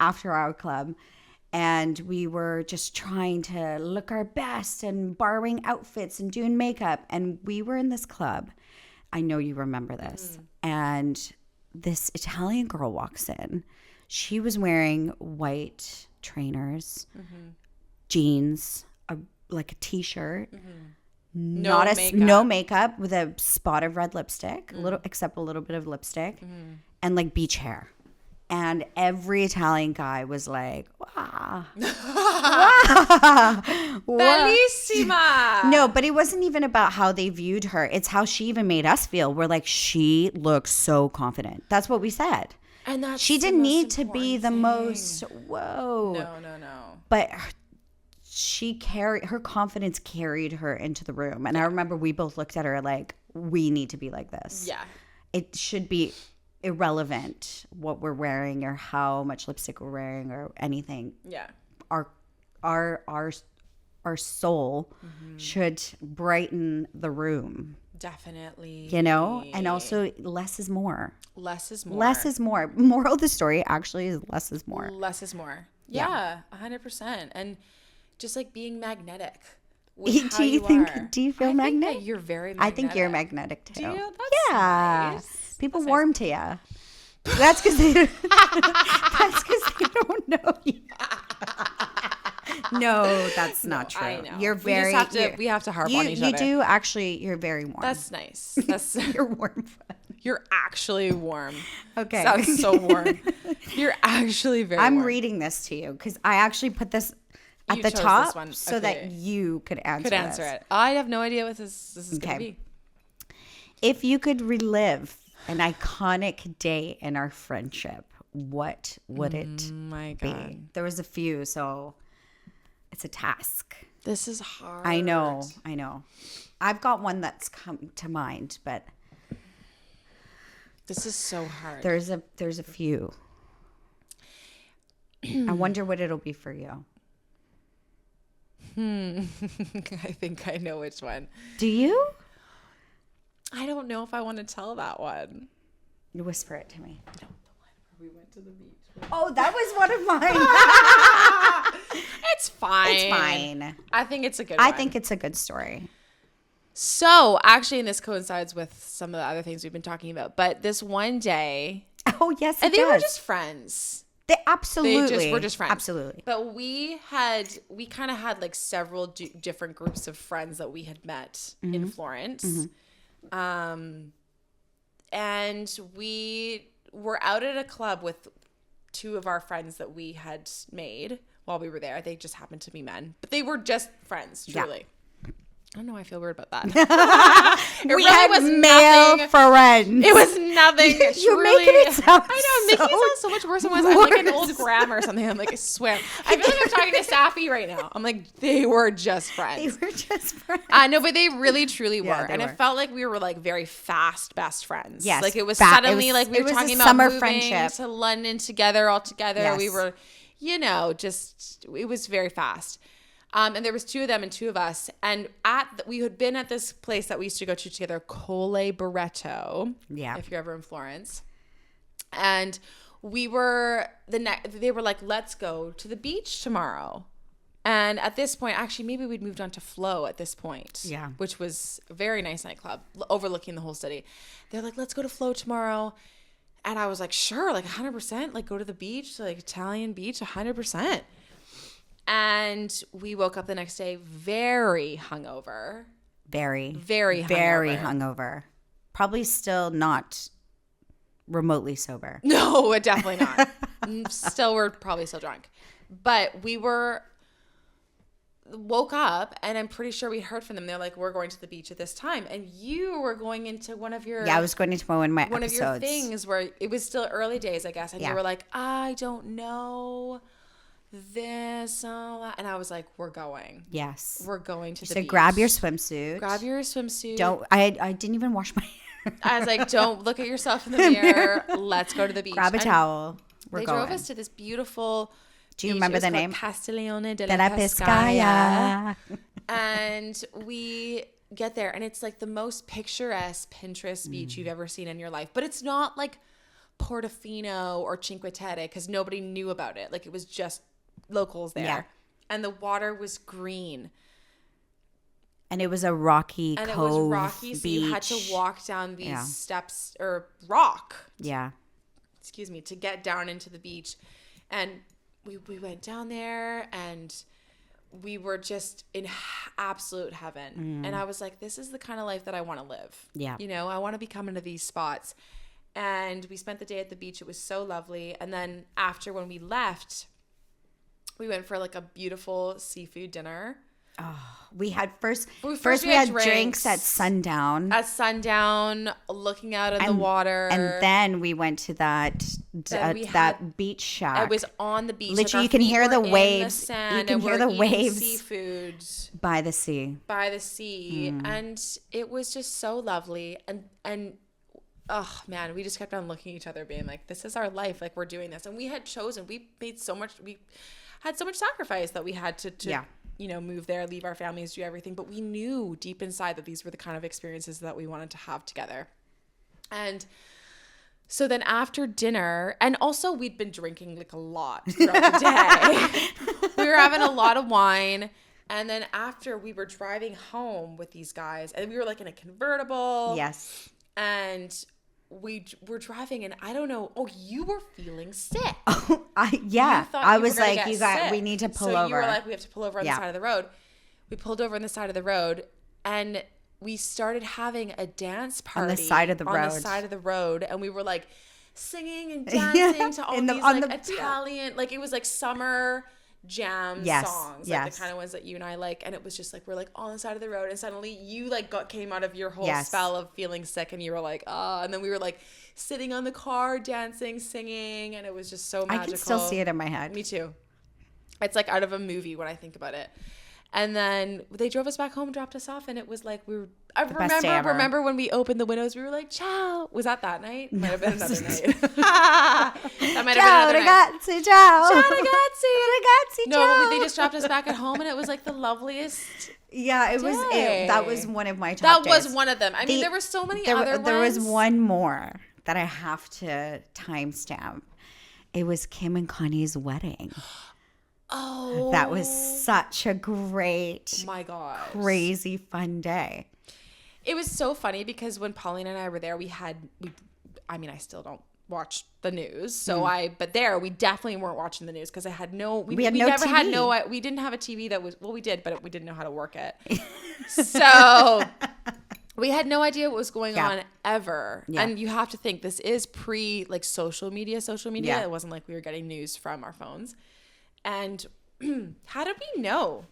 after our club. And we were just trying to look our best and borrowing outfits and doing makeup. And we were in this club. I know you remember this. And this Italian girl walks in. She was wearing white trainers, jeans, like a t-shirt, no makeup, with a spot of red lipstick, a little bit of lipstick, and like beach hair. And every Italian guy was like, wow. Bellissima. No, but it wasn't even about how they viewed her. It's how she even made us feel. We're like, she looks so confident. That's what we said. And that's She the didn't most need to be important the thing. most, whoa. No. But her confidence carried her into the room. And I remember we both looked at her like, we need to be like this. Yeah. It should be irrelevant what we're wearing or how much lipstick we're wearing or anything. Yeah. Our soul should brighten the room. Definitely. You know? And also less is more. Less is more. Less is more. Moral of the story actually is less is more. Less is more. Yeah, 100%. And just like being magnetic. Do you feel magnetic? I think that you're very magnetic. I think you're magnetic too. Do you? That's yeah. nice. People That's warm to you. That's because they don't know you. No, that's not true. I know. You're very. We have to harp on each other. You do actually. You're very warm. That's nice. That's you're warm. You're actually warm. Okay. Sounds so warm. You're actually very I'm warm. reading this to you because I actually put this at You the chose top this one. so Okay. that you could answer. Answer this. it. I have no idea what this is going to Okay. be. If you could relive an iconic day in our friendship, what would it My be? God. There was a few, so it's a task. This is hard. I know. I've got one that's come to mind, but This is so hard. there's a few. I wonder what it'll be for you. I think I know which one. Do you? I don't know if I want to tell that one. You whisper it to me. No, the one where we went to the beach. Oh, that was one of mine. It's fine. It's fine. I think it's a good one. I think it's a good story. So, actually, and this coincides with some of the other things we've been talking about, but this one day... Oh, yes, and they were just friends. They absolutely were just friends. Absolutely. But we kind of had like several different groups of friends that we had met in Florence. And we were out at a club with two of our friends that we had made while we were there. They just happened to be men, but they were just friends, truly. Yeah. I don't know why I feel weird about that. We really had was male nothing. Friends. It was nothing. You're making it sound I know, making it sound so much worse than it was. I'm like an old grandma or something. I'm like, I swear. I feel like I'm talking to Sappy right now. I'm like, they were just friends. They were just friends. No, but they really, truly were. And it felt like we were like very fast best friends. Yes. Like it was suddenly like we were talking about moving friendship. To London together all together. Yes. We were, just, it was very fast. And there was two of them and two of us. And we had been at this place that we used to go to together, Cole Barretto. Yeah. If you're ever in Florence. And they were like, let's go to the beach tomorrow. And at this point, actually, maybe we'd moved on to Flow at this point. Yeah. Which was a very nice nightclub overlooking the whole city. They're like, let's go to Flow tomorrow. And I was like, sure, like 100%, like go to the beach, like Italian beach, 100%. And we woke up the next day very hungover. Very hungover. Probably still not remotely sober. No, definitely not. We're probably still drunk. But we woke up and I'm pretty sure we heard from them. They're like, we're going to the beach at this time. And you were going into one of your... Yeah, I was going into one of my episodes. One of your things where it was still early days, I guess. And you were like, I don't know... this all that. And I was like, we're going. Yes, we're going to the beach. Beach. Grab your swimsuit. I didn't even wash my hair. I was like, don't look at yourself in the mirror. Let's go to the beach. Grab a towel. They drove us to this beautiful Do you remember the name? Castiglione della Pescaia. And we get there and it's like the most picturesque Pinterest beach you've ever seen in your life. But it's not like Portofino or Cinque Terre because nobody knew about it. Like it was just locals there. Yeah. And the water was green. And it was a rocky and cove it was rocky, so beach. You had to walk down these steps or rock. Yeah. Excuse me, to get down into the beach. And we went down there and we were just in absolute heaven. And I was like, this is the kind of life that I want to live. Yeah. I want to be coming to these spots. And we spent the day at the beach. It was so lovely. And then after when we left, we went for like a beautiful seafood dinner. Oh, we had first we had drinks at sundown. At sundown, looking out at the water. And then we went to that beach shack. It was on the beach. Literally, you can hear the waves. You can hear the waves. Seafood. By the sea. And it was just so lovely. And oh man, we just kept on looking at each other being like, this is our life. Like we're doing this. And we had had so much sacrifice that we had to move there, leave our families, do everything. But we knew deep inside that these were the kind of experiences that we wanted to have together. And so then after dinner, and also we'd been drinking like a lot throughout the day. We were having a lot of wine. And then after we were driving home with these guys, and we were like in a convertible. Yes. And we were driving and I don't know. Oh, you were feeling sick. Oh, I was like, we need to pull over. So you were like, we have to pull over on the side of the road. We pulled over on the side of the road and we started having a dance party on the side of the road. And we were like singing and dancing to all these Italian, like it was like summer jam songs, like the kind of ones that you and I like. And it was just like, we're like on the side of the road and suddenly you like came out of your whole spell of feeling sick and you were like, and then we were like sitting on the car, dancing, singing, and it was just so magical. I can still see it in my head. Me too. It's like out of a movie when I think about it. And then they drove us back home, dropped us off, and it was like I remember when we opened the windows, we were like, ciao. Was that night? Might have been another night. That might have been another night. Ciao, ragazzi. Ragazzi, No, they just dropped us back at home, and it was like the loveliest Yeah, that was one of my top That was days. one of them. I mean, there were so many other ones. There was one more that I have to timestamp. It was Kim and Kanye's wedding. Oh. That was such a great, my God, crazy fun day. It was so funny because when Paulina and I were there, I still don't watch the news. So we definitely weren't watching the news because we didn't have a TV that was, well, we did, but we didn't know how to work it. So we had no idea what was going on ever. Yeah. And you have to think this is pre like social media. Yeah. It wasn't like we were getting news from our phones. And how did we know?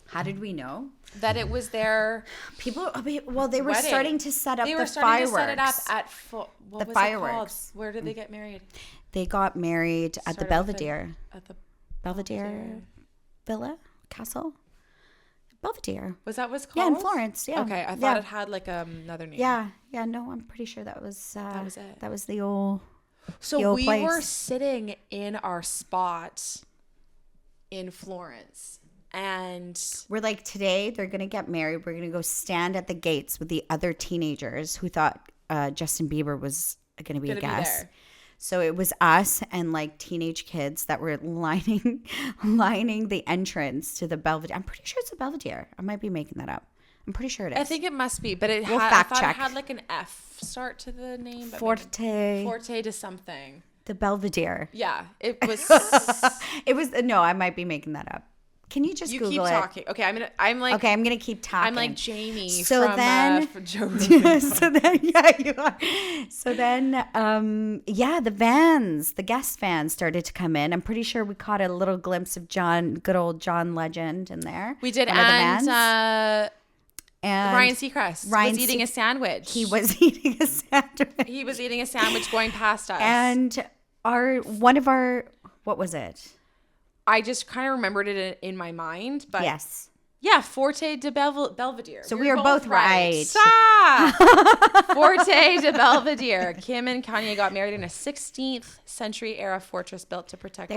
How did we know? That it was their people. Well, they were wedding. Starting to set up the fireworks. They were starting to set it up at what the was fireworks. It called? Where did they get married? They got married at the Belvedere. At the Belvedere Villa Castle. Belvedere. Was that what's called? Yeah, in Florence. Yeah. Okay, I thought it had like another name. Yeah. No, I'm pretty sure that was it. That was the old. So the old we place. Were sitting in our spot in Florence. And we're like, today they're going to get married. We're going to go stand at the gates with the other teenagers who thought Justin Bieber was going to be a guest. So it was us and like teenage kids that were lining the entrance to the Belvedere. I'm pretty sure it's a Belvedere. I might be making that up. I'm pretty sure it is. I think it must be, but we'll fact check. It had like an F start to the name. But Forte to something. The Belvedere. Yeah, it was. It was no. I might be making that up. Can you just Google it? You keep talking. Okay, I'm gonna keep talking. I'm like Jamie from Joe Rogan. So then, yeah, you are. So then, the vans, the guest vans started to come in. I'm pretty sure we caught a little glimpse of good old John Legend in there. We did, and Ryan Seacrest was eating a sandwich. He was eating a sandwich. He was eating a sandwich going past us. And what was it? I just kind of remembered it in my mind, but yes. Yeah, Forte de Belvedere. So we were both right. Forte de Belvedere. Kim and Kanye got married in a 16th century era fortress built to protect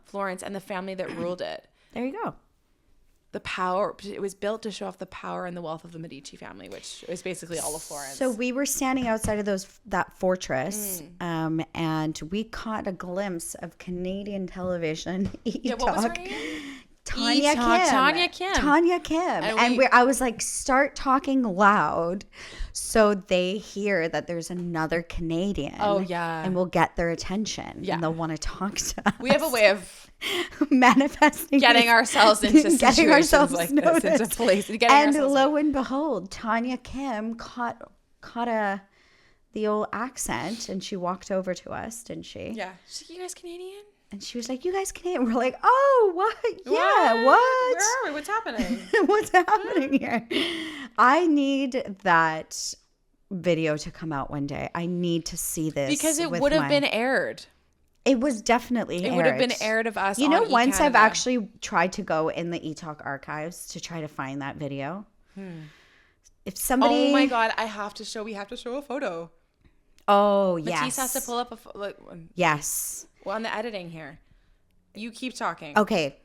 Florence and the family that ruled it. There you go. The power, it was built to show off the power and the wealth of the Medici family, which is basically all of Florence. So we were standing outside of that fortress, and we caught a glimpse of Canadian television. What was her name? Tanya Kim. And I was like, start talking loud so they hear that there's another Canadian. Oh, yeah. And we'll get their attention. Yeah. And they'll want to talk to us. We have a way of manifesting, getting ourselves into situations like this, into places. And lo and behold, Tanya Kim caught the old accent, and she walked over to us, didn't she? Yeah. She's like, you guys Canadian? And she was like, you guys Canadian? We're like, oh, what? Yeah, what? Where are we? What's happening? What's happening here? I need that video to come out one day. I need to see this. Because it would have been aired. It was definitely aired. It would have been aired of us. You know, once I've actually tried to go in the eTalk archives to try to find that video. If somebody... Oh my God, we have to show a photo. Oh, yes. Matisse has to pull up yes. Well, on the editing here. You keep talking. Okay.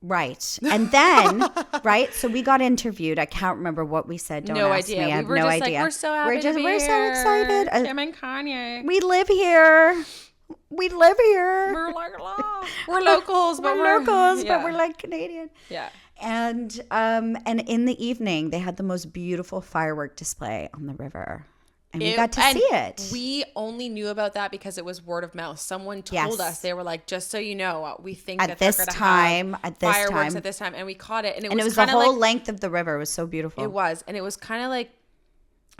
Right. And then, right? So we got interviewed. I can't remember what we said. Don't ask me. I have no idea. We're so happy to be here. We're so excited. Kim and Kanye. We live here. We're like, we're locals, but we're like Canadian. Yeah. And in the evening, they had the most beautiful firework display on the river. And we got to see it. We only knew about that because it was word of mouth. Someone told us. They were like, just so you know, we think that they're going to have fireworks at this time. And we caught it. And it was the whole length of the river. It was so beautiful. It was. And it was kind of like,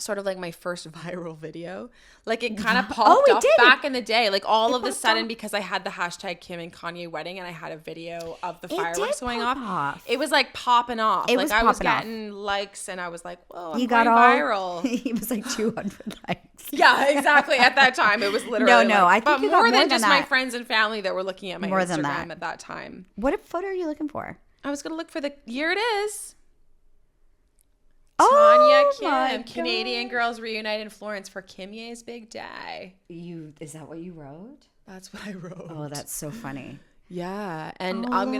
sort of like my first viral video. Like it kind of popped off back in the day. Like all of a sudden, because I had the hashtag Kim and Kanye wedding and I had a video of the fireworks going off. It was like popping off. I was getting likes and I was like, whoa, I'm going viral. It was like 200 likes. Yeah, exactly. At that time, it was literally I think you got more than just my friends and family that were looking at my Instagram at that time. What photo are you looking for? I was going to look for the year it is. Tanya Kim, Canadian girls reunite in Florence for Kimye's big day. Is that what you wrote? That's what I wrote. Oh, that's so funny. Yeah, and I'll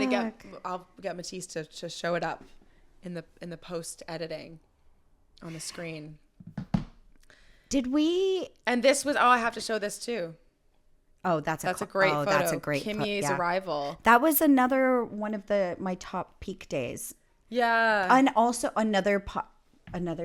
get Matisse to show it up in the post editing on the screen. Did we? And this was, I have to show this too. Oh, that's a great photo. That's a great Kim Ye's arrival. That was another one of my top peak days. Yeah. And also another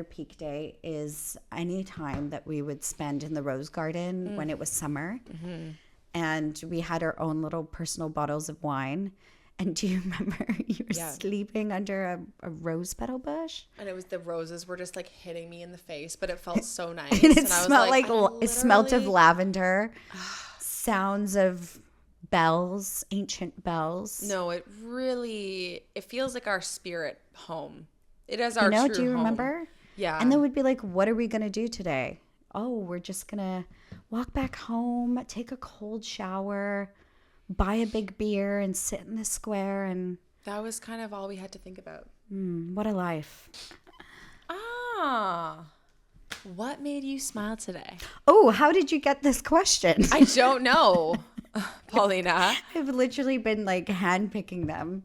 peak day is any time that we would spend in the Rose Garden when it was summer. Mm-hmm. And we had our own little personal bottles of wine. And do you remember you were sleeping under a rose petal bush? And it was the roses were just like hitting me in the face, but it felt so nice. And it smelled like it smelled of lavender. Sounds of bells, ancient bells. No, it feels like our spirit home. It is our true do you home. Remember? Yeah. And then we'd be like, what are we going to do today? Oh, we're just going to walk back home, take a cold shower, buy a big beer and sit in the square. And that was kind of all we had to think about. What a life. What made you smile today? Oh, how did you get this question? I don't know, Paulina. I've literally been like handpicking them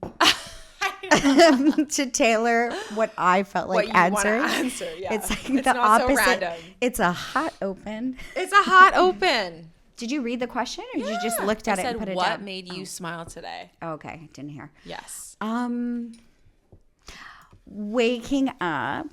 to tailor what I felt like answering. Yeah. It's like it's the not opposite. So random. It's a hot open. It's a hot open. Did you read the question or did you just looked at it and put it down? What made you smile today? Okay, didn't hear. Yes. Waking up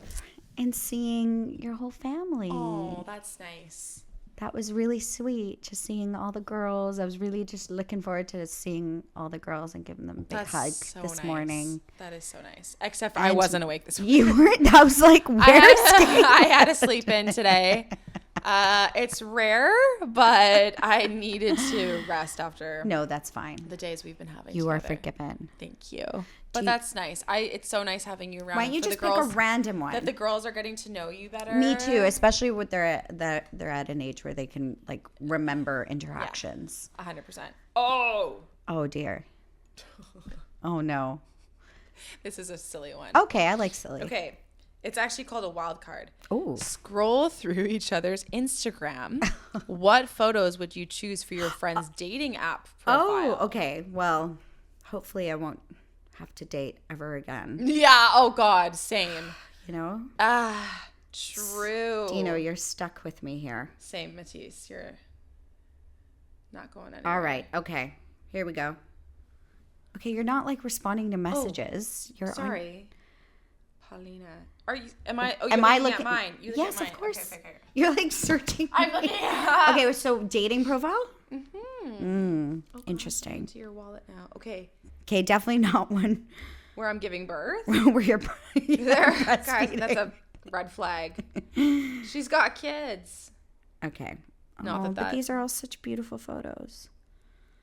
and seeing your whole family. Oh, that's nice. That was really sweet, just seeing all the girls. I was really just looking forward to seeing all the girls and giving them a big hug this morning. That is so nice. Except for I wasn't awake this morning. You weren't? I was like, I had to sleep in today. It's rare, but I needed to rest after. No, that's fine. The days we've been having. You together. are forgiven. Thank you. But that's nice. It's so nice having you around. Why don't you just pick a random one? That the girls are getting to know you better. Me too, especially with they're at an age where they can like remember interactions. 100%. Oh dear. Oh no. This is a silly one. Okay, I like silly. Okay. It's actually called a wild card. Oh. Scroll through each other's Instagram. What photos would you choose for your friend's dating app profile? Oh, okay. Well, hopefully I won't have to date ever again. Yeah. Oh God. Same. You know? True. Dino, you're stuck with me here. Same, Matisse. You're not going anywhere. All right. Okay. Here we go. Okay, you're not like responding to messages. You're sorry. Paulina. Are you? Am I? Oh, am I looking at mine? You yes, at mine. of course. Okay. You're like searching. I'm looking at. Okay, so dating profile. Interesting. Into your wallet now. Okay. Okay, definitely not one where I'm giving birth. where you're guys, that's a red flag. She's got kids. Okay. Not but these are all such beautiful photos.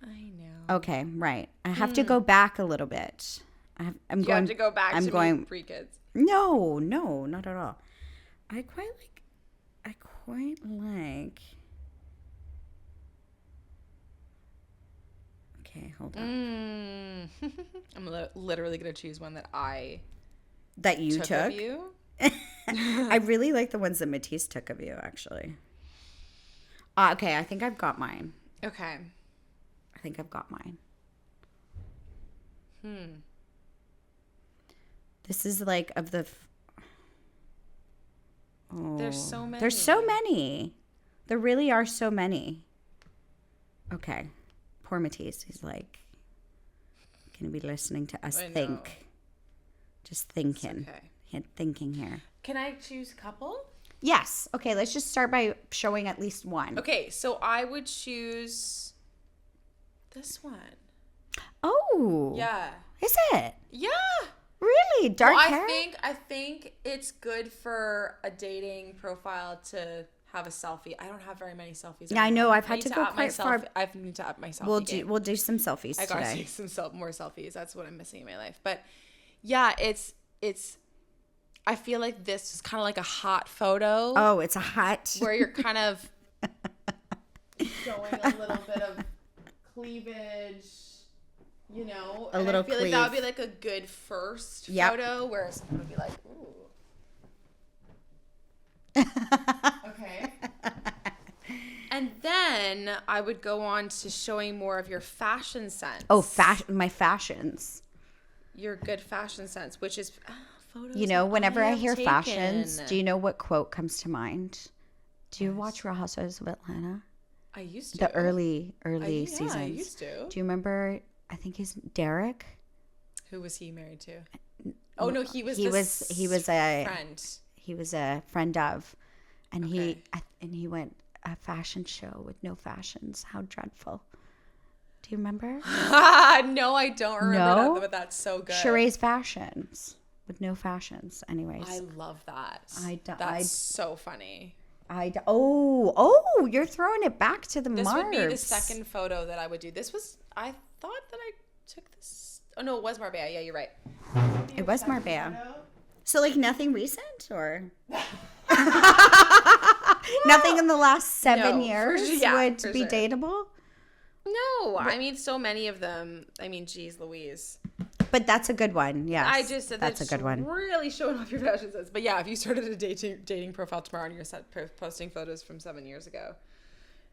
I know. Okay, right. I have to go back a little bit. You have to go back to pre-kids. No, not at all. I quite like. Okay, hold on. I'm literally gonna choose one that you took. Of you. I really like the ones that Matisse took of you, actually. Okay, I think I've got mine. Okay. I think I've got mine. This is like of the. There's so many. There's so many. There really are so many. Okay. Poor Matisse. He's like, going to be listening to us think. Just thinking. Okay. Thinking here. Can I choose a couple? Yes. Okay, let's just start by showing at least one. Okay, so I would choose this one. Oh. Yeah. Is it? Yeah. Really? Dark hair? I think it's good for a dating profile to have a selfie. I don't have very many selfies. Yeah, I know. I've had to go quite far. I need to up my selfie We'll do some selfies I gotta today. take some more selfies. That's what I'm missing in my life. But yeah, it's. I feel like this is kind of like a hot photo. Oh, it's a hot. Where you're kind of showing a little bit of cleavage, you know. A little I feel like that would be like a good first photo where someone would be like, ooh. Okay. And then I would go on to showing more of your fashion sense. Oh, my fashions. Your good fashion sense, which is photos. You know, whenever I have hear taken. fashions, do you know what quote comes to mind? Do you watch Real Housewives of Atlanta? I used to. The early Yeah, seasons. I used to. Do you remember? I think he's Derek. Who was he married to? Oh no, he was a friend. He was a friend of, and Okay. he went a fashion show with no fashions. How dreadful. Do you remember? No, I don't remember No? that, but that's so good. Sheree's fashions with no fashions. Anyways, I love that. That's I- so funny. You're throwing it back to the This would be the Marbs. second photo that I would do. I thought that I took this. Oh no, it was Marbella. Yeah, you're right. It was Marbella. So like nothing recent or nothing in the last 7 No, years would for be sure. dateable. No, I mean so many of them. I mean, geez, Louise. But that's a good one. Yes, that's a good one. Really showing off your fashion sense. But yeah, if you started a dating profile tomorrow and you're posting photos from 7 years ago,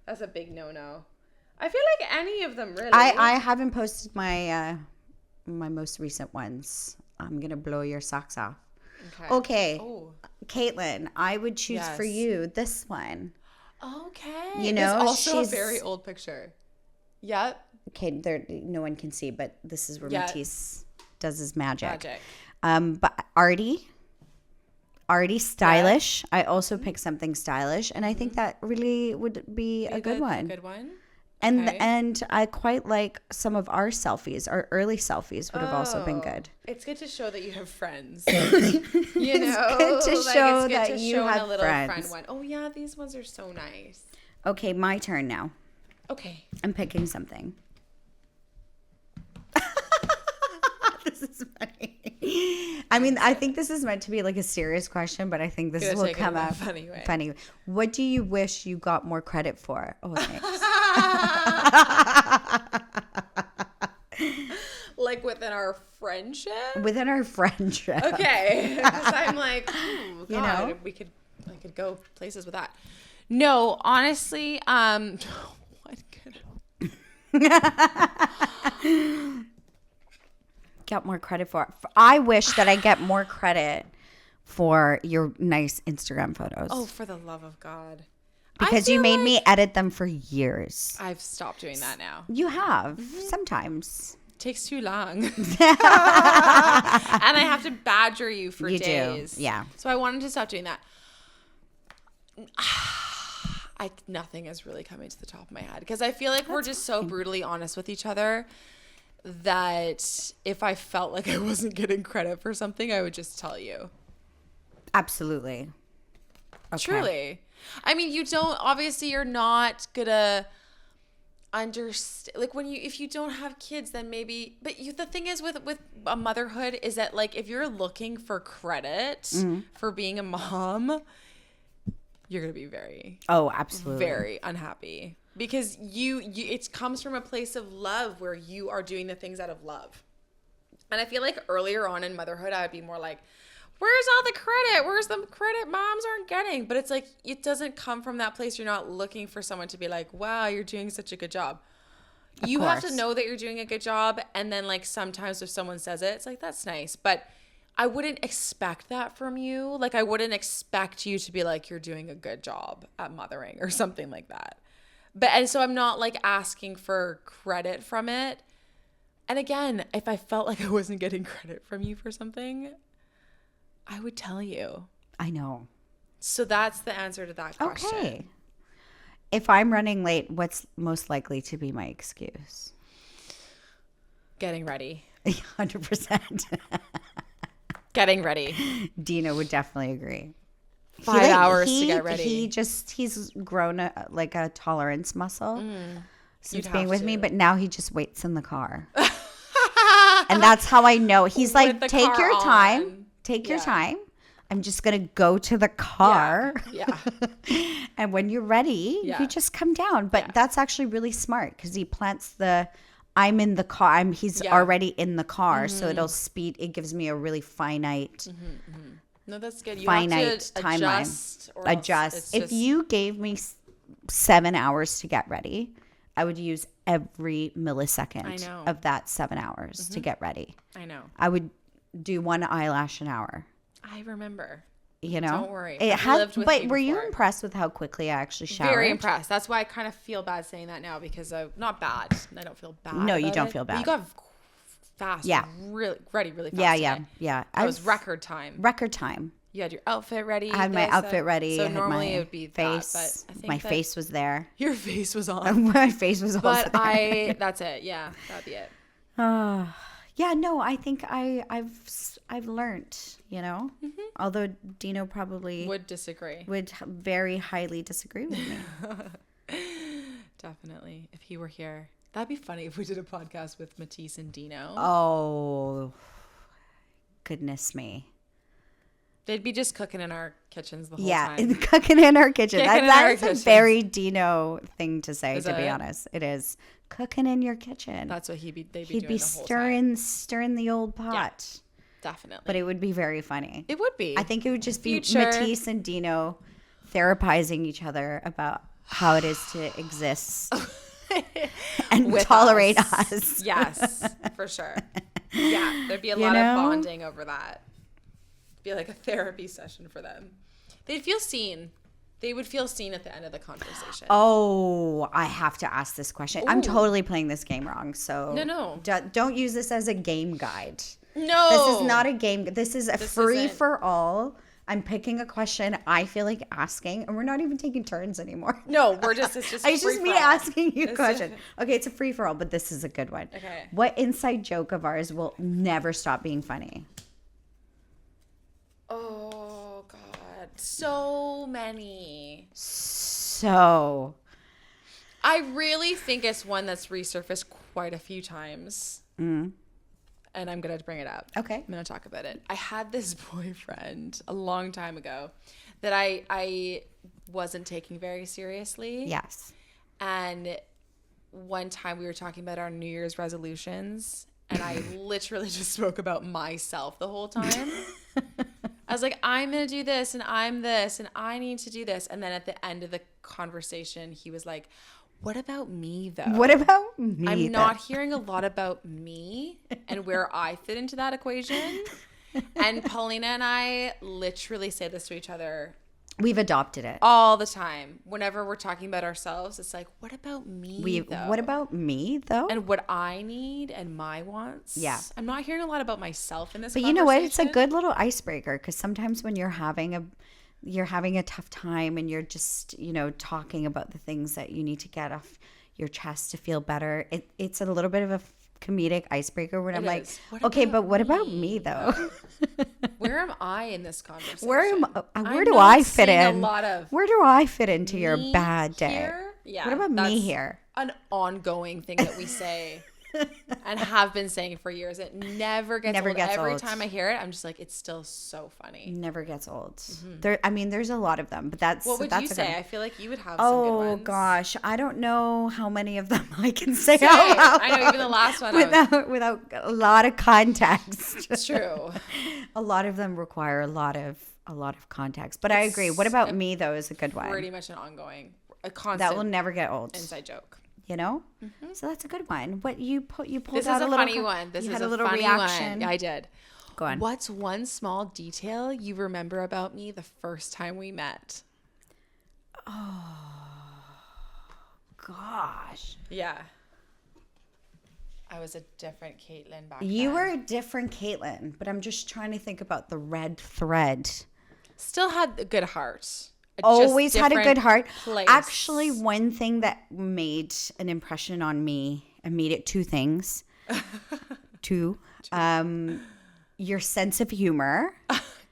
that's a big no-no. I feel like any of them really. I haven't posted my my most recent ones. I'm gonna blow your socks off. Okay. Oh. Caitlin, I would choose for Yes. you this one. Okay. You know, it's also she's- a very old picture. Yep. Okay, there no one can see, but this is where Yeah. Matisse does his magic. Magic. But Artie stylish. I also picked something stylish, and I think that really would be a good one. A good one. And Okay. and I quite like some of our selfies. Our early selfies would have also been good. It's good to show that you have friends. You know, It's good to show it's good that to you show have a little friends. friend one. Oh yeah, these ones are so nice. Okay, my turn now. Okay. I'm picking something. This is funny. I mean, I think this is meant to be like a serious question, but I think this Gonna will take it come in a out funny way. funny. What do you wish you got more credit for? Oh, thanks. Like within our friendship. Within our friendship. Okay, because I'm like, oh, God, You know? I could go places with that. No, honestly, what could Get more credit for. I wish that I get more credit for your nice Instagram photos. Oh, for the love of God! because you made me edit them for years. I've stopped doing that now. You have sometimes. Takes too long. And I have to badger you for You do, days. yeah. So I wanted to stop doing that. Nothing is really coming to the top of my head because I feel like we're just so brutally honest with each other that if I felt like I wasn't getting credit for something, I would just tell you. Absolutely. Okay. Truly. I mean, obviously you're not gonna understand, like if you don't have kids, then maybe, but the thing is with a motherhood is that like if you're looking for credit for being a mom, you're gonna be very Absolutely. very unhappy because you it comes from a place of love where you are doing the things out of love. And I feel like earlier on in motherhood I would be more like, where's all the credit? Where's the credit moms aren't getting? But it's like, it doesn't come from that place. You're not looking for someone to be like, wow, you're doing such a good job. You have to know that you're doing a good job. And then like sometimes if someone says it, it's like, that's nice. But I wouldn't expect that from you. Like I wouldn't expect you to be like, you're doing a good job at mothering or something like that. And so I'm not like asking for credit from it. And again, if I felt like I wasn't getting credit from you for something, I would tell you. I know. So that's the answer to that question. Okay. If I'm running late, what's most likely to be my excuse? Getting ready. 100%. Getting ready. Dina would definitely agree. 5 hours to get ready. He's grown like a tolerance muscle since You'd being have with me, to. but now he just waits in the car. And that's how I know. He's With like, the take car your time. on. Take your Yeah. time. I'm just going to go to the car. Yeah. And when you're ready, Yeah. you just come down. But Yeah. that's actually really smart because he plants I'm in the car. He's Yeah. already in the car. So it gives me a really finite No, that's good. You finite have to timeline. adjust. It's If just- you gave me 7 hours to get ready, I would use every millisecond know. of that 7 hours to get ready. I know. I would do one eyelash an hour. I remember. You know, Don't worry. It I've had, lived with but me were you before. impressed with how quickly I actually showered? Very impressed. That's why I kind of feel bad saying that now because not bad. I don't feel bad. No, you about don't it. feel But you bad. got fast. Yeah. Really ready really fast. Yeah. That was record time. Record time. You had your outfit ready. I had my outfit ready. So I had normally my it would be face. that, but I think my face was there. Your face was on. My face was also But there. that's it. Yeah, that'd be it. Yeah, no, I think I've learned, you know, although Dino probably Would disagree. would very highly disagree with me. Definitely. If he were here. That'd be funny if we did a podcast with Matisse and Dino. Oh, goodness me. They'd be just cooking in our kitchens the whole Yeah, time. cooking in our kitchen. Cooking in That our is a kitchen. very Dino thing to say, Is to be it? honest. It is. Cooking in your kitchen. That's what they'd be He'd doing be the whole time. stirring the old pot. Definitely. But it would be very funny. It would be. I think it would just be Future. Matisse and Dino therapizing each other about how it is to exist and With tolerate us. Yes, for sure. Yeah, there'd be a You lot know? of bonding over that. Be like a therapy session for them. They'd feel seen. They would feel seen at the end of the conversation. Oh, I have to ask this question. I'm Ooh. totally playing this game wrong. So No. don't use this as a game guide. No. This is not a game. This is a free isn't. for all. I'm picking a question I feel like asking, and we're not even taking turns anymore. No, it's just It's free just me for all. asking you a It's- question. Okay, it's a free for all, but this is a good one. Okay. What inside joke of ours will never stop being funny? Oh God, so many. So, I really think it's one that's resurfaced quite a few times. And I'm going to bring it up. Okay. I'm going to talk about it. I had this boyfriend a long time ago that I wasn't taking very seriously. yes. And one time we were talking about our New Year's resolutions, and I literally just spoke about myself the whole time. I was like, I'm going to do this, and I'm this, and I need to do this. And then at the end of the conversation, he was like, what about me, though? What about me? I'm then? not hearing a lot about me and where I fit into that equation. And Paulina and I literally say this to each other We've adopted it. all the time. Whenever we're talking about ourselves, it's like, what about me, though? What about me though? And what I need and my wants? Yeah. I'm not hearing a lot about myself in this But you know what? It's a conversation. good little icebreaker because sometimes when you're having a tough time and you're just, talking about the things that you need to get off your chest to feel better, it's a little bit of a comedic icebreaker when I'm like, is. What okay, about but what about me, me though? Where am I in this conversation? Where I'm do not I fit seeing in? A lot of Where do I fit into your me bad day? here? Yeah, What about me that's here? An ongoing thing that we say and have been saying for years. It never gets Never old. gets Every old. time I hear it, I'm just like, it's still so funny. Never gets old. There's a lot of them, but that's What would that's you a good say? one. I feel like you would have some good Oh ones. gosh, I don't know how many of them I can say Same. out loud I know, even the last one. I was- without a lot of context. It's true. A lot of them require a lot of context. But I agree. What about me though is a good one. Pretty much an ongoing, a constant That will never get old. inside joke. So that's a good one. What you pulled This out is a little funny one. This you is had a a little funny reaction. one. I did. Go on. What's one small detail you remember about me the first time we met? Gosh. Yeah. I was a different Caitlin back You then. were a different Caitlin, but I'm just trying to think about the red thread. Still had a good heart. Always had a good heart. Place. Actually, one thing that made an impression on me, I made it two things. Two. Your sense of humor.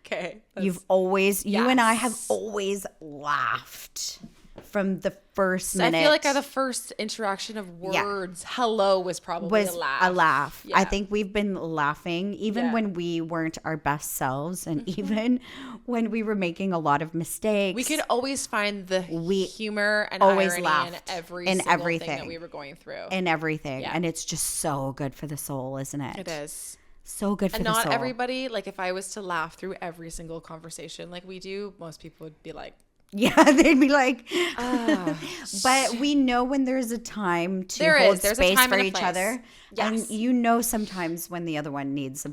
Okay. You and I have Yes. always laughed from the first I minute. feel like the first interaction of words, hello, was probably was a laugh. a laugh. I Yeah. think we've been laughing even Yeah. when we weren't our best selves and even when we were making a lot of mistakes. We could always find the humor and always irony laughed in every in single everything. thing that we were going through. in everything. Yeah. And it's just so good for the soul, isn't it? It is. So good for And the not soul. everybody, like if I was to laugh through every single conversation like we do, most people would be like, Yeah, they'd be like, but we know when there's a time to There hold is. There's a space time for and a each place. other. Yes. And sometimes when the other one needs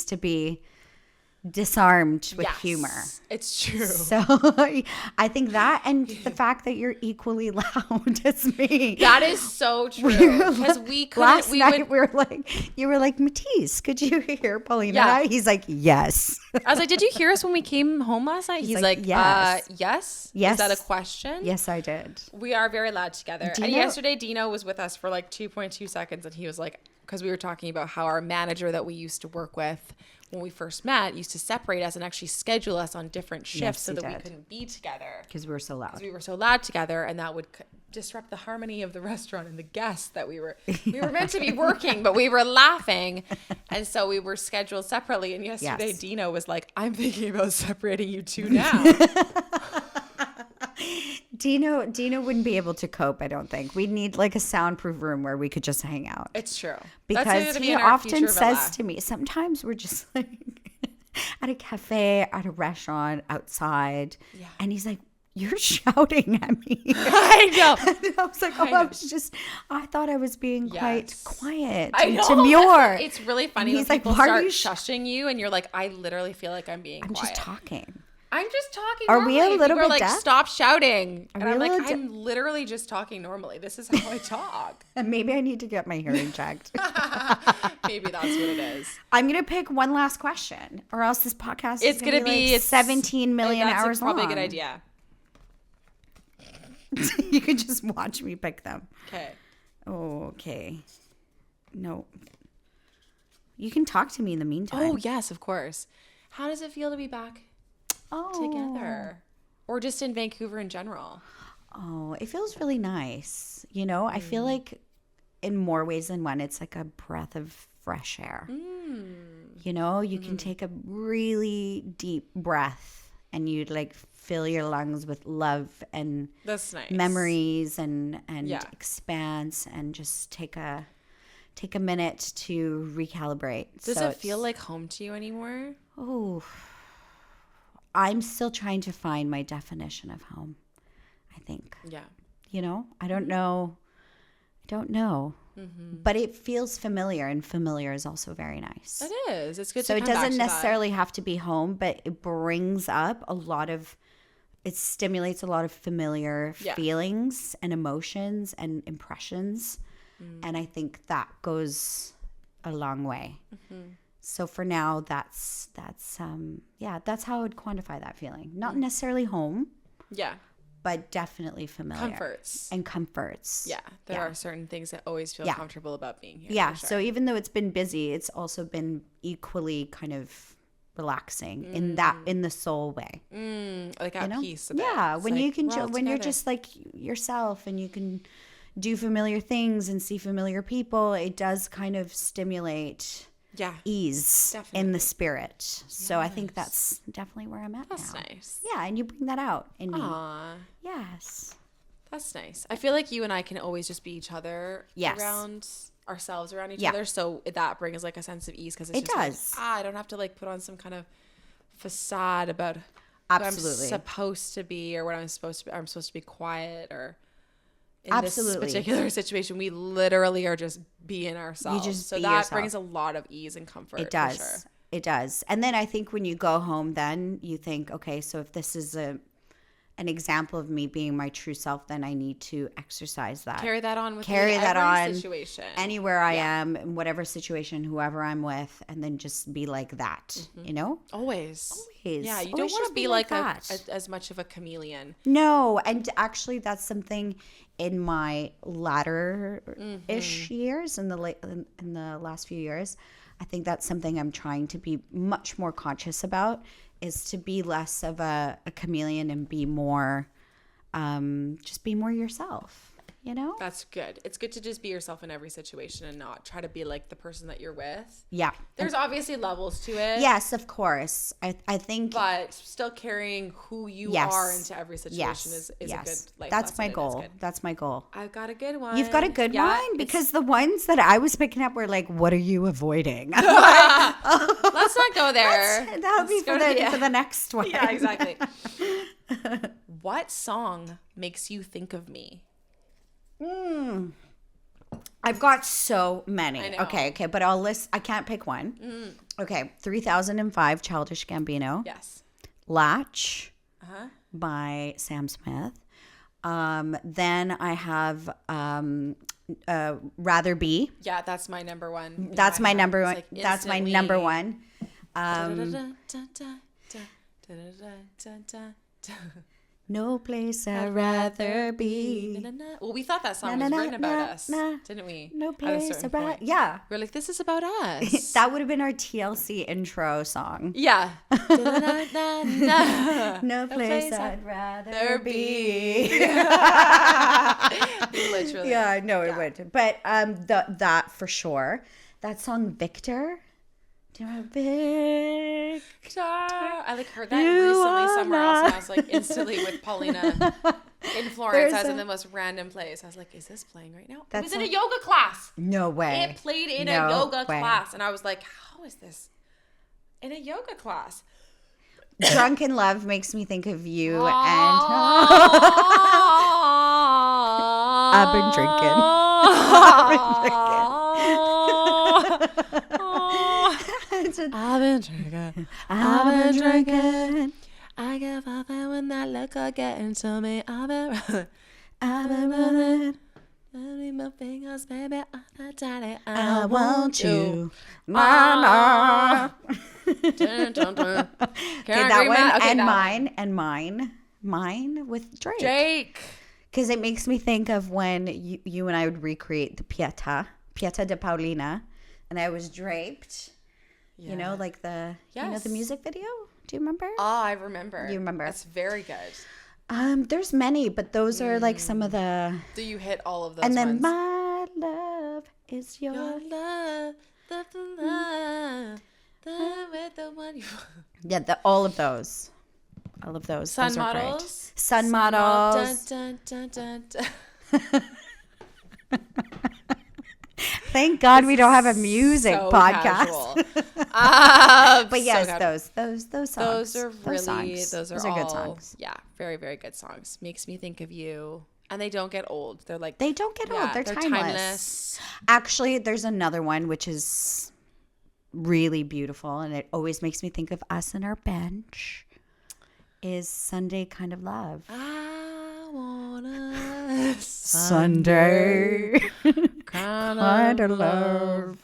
to be disarmed with humor. It's true. So I think that, and the fact that you're equally loud as me. That is so true. Because we couldn't. Last night we were like, you were like, Matisse, could you hear Paulina and I? He's like, yes. I was like, did you hear us when we came home last night? He's like, yes. Yes. Yes. Is that a question? Yes, I did. We are very loud together. And yesterday, Dino was with us for like 2.2 seconds, and he was like, because we were talking about how our manager that we used to work with when we first met used to separate us and actually schedule us on different shifts so that we couldn't be together. Because we were so loud. We were so loud together, and that would disrupt the harmony of the restaurant and the guests that we were meant to be working, but we were laughing. And so we were scheduled separately. And yesterday, Dino was like, I'm thinking about separating you two now. Dino wouldn't be able to cope, I don't think. We'd need like a soundproof room where we could just hang out. It's true. Because he often says to me, sometimes we're just like at a cafe, at a restaurant, outside. Yeah. And he's like, you're shouting at me. I know. And I was like, I thought I was being quite quiet and know. demure. It's really funny when people start shushing you and you're like, I literally feel like I'm being quiet. I'm just talking. I'm just talking Are normally. we a little bit like, deaf? Stop shouting. And I'm like, I'm I'm literally just talking normally. This is how I talk. And maybe I need to get my hearing checked. Maybe that's what it is. I'm going to pick one last question, or else this podcast is going to be like 17 million hours long. That's probably a good idea. You can just watch me pick them. Okay. Oh, okay. No. You can talk to me in the meantime. Oh, yes, of course. How does it feel to be back together? Or just in Vancouver in general? Oh, it feels really nice. You know, I feel like in more ways than one, it's like a breath of fresh air. You know, you can take a really deep breath and you'd like fill your lungs with love and that's nice. Memories and expanse, and just take a minute to recalibrate. Does it feel like home to you anymore? Oh, I'm still trying to find my definition of home, I think. Yeah. You know, I don't know. But it feels familiar, and familiar is also very nice. It is. It's good so to it doesn't necessarily have to be home, but it brings up it stimulates a lot of familiar feelings and emotions and impressions. And I think that goes a long way. So for now, that's how I would quantify that feeling. Not necessarily home. Yeah. But definitely familiar. Comforts. Yeah. There are certain things that always feel comfortable about being here. Yeah. Sure. So even though it's been busy, it's also been equally kind of relaxing in the soul way. Like at peace a bit. Yeah. It's when like, you can when you're just like yourself and you can do familiar things and see familiar people, it does kind of stimulate ease in the spirit. Yes. So I think that's definitely where I'm at now. That's nice. Yeah, and you bring that out in me. Yes. That's nice. I feel like you and I can always just be each other around ourselves, around each other. So that brings like a sense of ease because it does. Like, I don't have to like put on some kind of facade about who I'm supposed to be or what I'm supposed to be. I'm supposed to be quiet or in this particular situation, we literally are just being ourselves. You just so that yourself. Brings a lot of ease and comfort. It does. For sure. It does. And then I think when you go home, then you think, okay, so if this is an example of me being my true self, then I need to exercise that. Carry that on with every situation. Anywhere I am, in whatever situation, whoever I'm with, and then just be like that, you know? Always. Yeah, you Always don't want to be like as much of a chameleon. No, and actually that's something in my latter-ish years, in the last few years, I think that's something I'm trying to be much more conscious about, is to be less of a chameleon and be more, just be more yourself, you know? That's good. It's good to just be yourself in every situation and not try to be like the person that you're with. Yeah. There's obviously levels to it. Yes, of course. I think. But still carrying who you are into every situation is a good life That's lesson. my goal. That's my goal. I've got a good one. You've got a good one? Because the ones that I was picking up were like, what are you avoiding? Let's not go there. That would be for the next one. Yeah, exactly. What song makes you think of me? I've got so many. I know. Okay, but I'll list. I can't pick one. Okay, 3005, Childish Gambino. Yes. Latch Uh-huh. by Sam Smith. Then I have Rather Be. Yeah, that's my number one. That's my number one. Like That's my number one. No place I'd rather be. Well, we thought that song was written about us, didn't we? No At a place certain I'd rather. point. Yeah. We're like, this is about us. That would have been our TLC intro song. Yeah. No place I'd rather There be. Literally. Yeah, no, it would. But that for sure. That song Victor. Do you know Victor? I like heard that recently somewhere else, and I was like instantly with Paulina in Florence. I was in the most random place. I was like, "Is this playing right now?" It was in a yoga class. No way. It played in a yoga class, and I was like, "How is this in a yoga class?" Drunken Love makes me think of you and I've been drinking. I've been drinking. I've been drinking. I get off when that liquor getting to me. I've been running. my fingers, baby, on the daddy. I want you, mama. Okay, that one and mine with Drake. Because it makes me think of when you and I would recreate the Pieta de Paulina, and I was draped. Yeah. You know, like the music video. Do you remember? Oh, I remember. You remember? That's very good. There's many, but those are like some of the. Do you hit all of those? And then ones? my love is your love, the with the one you. Yeah, all of those. All of those. Sun those models. Are great. Sun models. Dun, dun, dun, dun. Thank God we don't have a music podcast. But yes, those songs. Those are good songs. Yeah, very, very good songs. Makes me think of you. And they don't get old. They don't get old. They're timeless. Actually, there's another one which is really beautiful, and it always makes me think of us and our bench. Is Sunday Kind of Love. I wanna Sunday kind of love.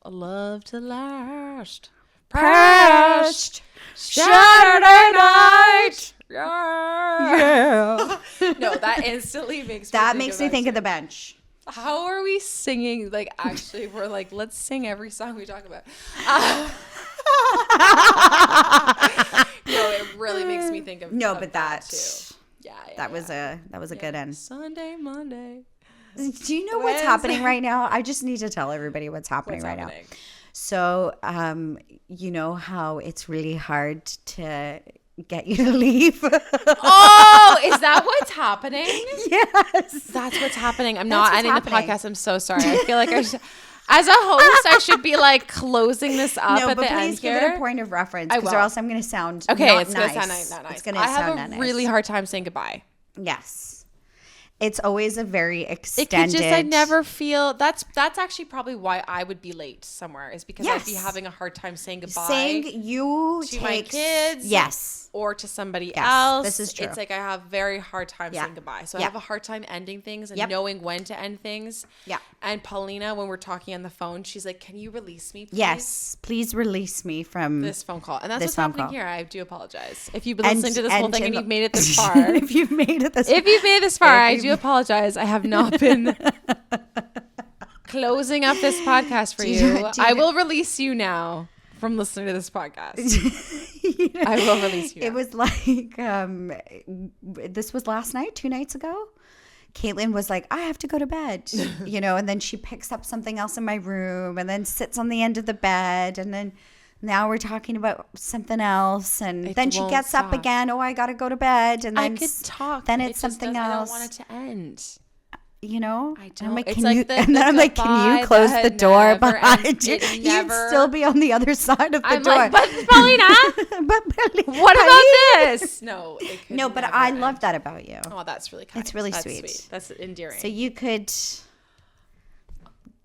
A love to last. Past Saturday night. Yeah. No, that instantly makes me think of the bench. How are we singing? Like, actually, we're like, let's sing every song we talk about. No, it really makes me think of that too. Yeah, that was a good end. Sunday, Monday. Do you know what's happening right now? I just need to tell everybody what's happening now. So, you know how it's really hard to get you to leave? Oh, is that what's happening? Yes. That's what's happening. I'm not ending the podcast. I'm so sorry. I feel like as a host, I should be like closing this up at the end here. No, but please give it a point of reference, because or else I'm going to sound not it's nice. Going to sound not nice. It's going to sound not nice. I have a really hard time saying goodbye. Yes. It's always a very extended. It could just, I never feel, that's actually probably why I would be late somewhere, is because I'd be having a hard time saying goodbye. To my kids. Yes. Or to somebody else. This is true. It's like I have very hard time saying goodbye. So I have a hard time ending things and knowing when to end things. Yeah. And Paulina, when we're talking on the phone, she's like, can you release me, please? Yes. Please release me from this phone call. And that's what's happening here. I do apologize. If you've been listening to this whole thing and you've made it this far. If you've made it this far, I do apologize. I have not been closing up this podcast for you. I will release you now from listening to this podcast. I will release you. It was like, this was last night, 2 nights ago. Caitlin was like, I have to go to bed, and then she picks up something else in my room and then sits on the end of the bed. And then now we're talking about something else. And then she gets up again. Oh, I got to go to bed. And then I could talk. Then it's something else. I don't want it to end. I don't. I'm like, can you close the door behind you? You'd still be on the other side of the door. Like, but Paulina, what about this? No, but I love that about you. Oh, that's really kind. It's really sweet. That's endearing. So you could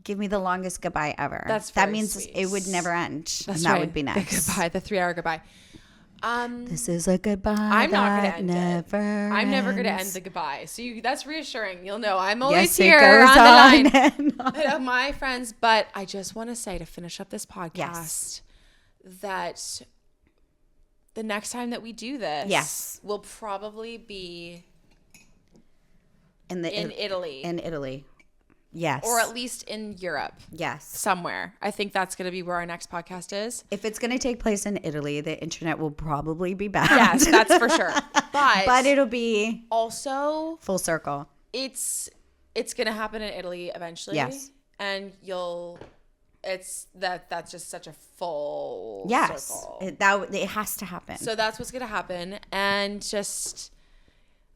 give me the longest goodbye ever. That that means sweet. it would never end. That's and that right. would be nice. The goodbye, the 3-hour goodbye. This is a goodbye. I'm not that going to end never it. I'm never going to end ends. the goodbye. So that's reassuring. You'll know I'm always Yes, it here goes on the line. and on. I know, my friends, but I just want to say to finish up this podcast Yes. that the next time that we do this Yes. will probably be in Italy. In Italy. Yes. Or at least in Europe. Yes. Somewhere. I think that's going to be where our next podcast is. If it's going to take place in Italy, the internet will probably be bad. Yes, that's for sure. But it'll be also full circle. it's going to happen in Italy eventually. Yes. And that's just such a full circle. It has to happen. So that's what's going to happen. And just,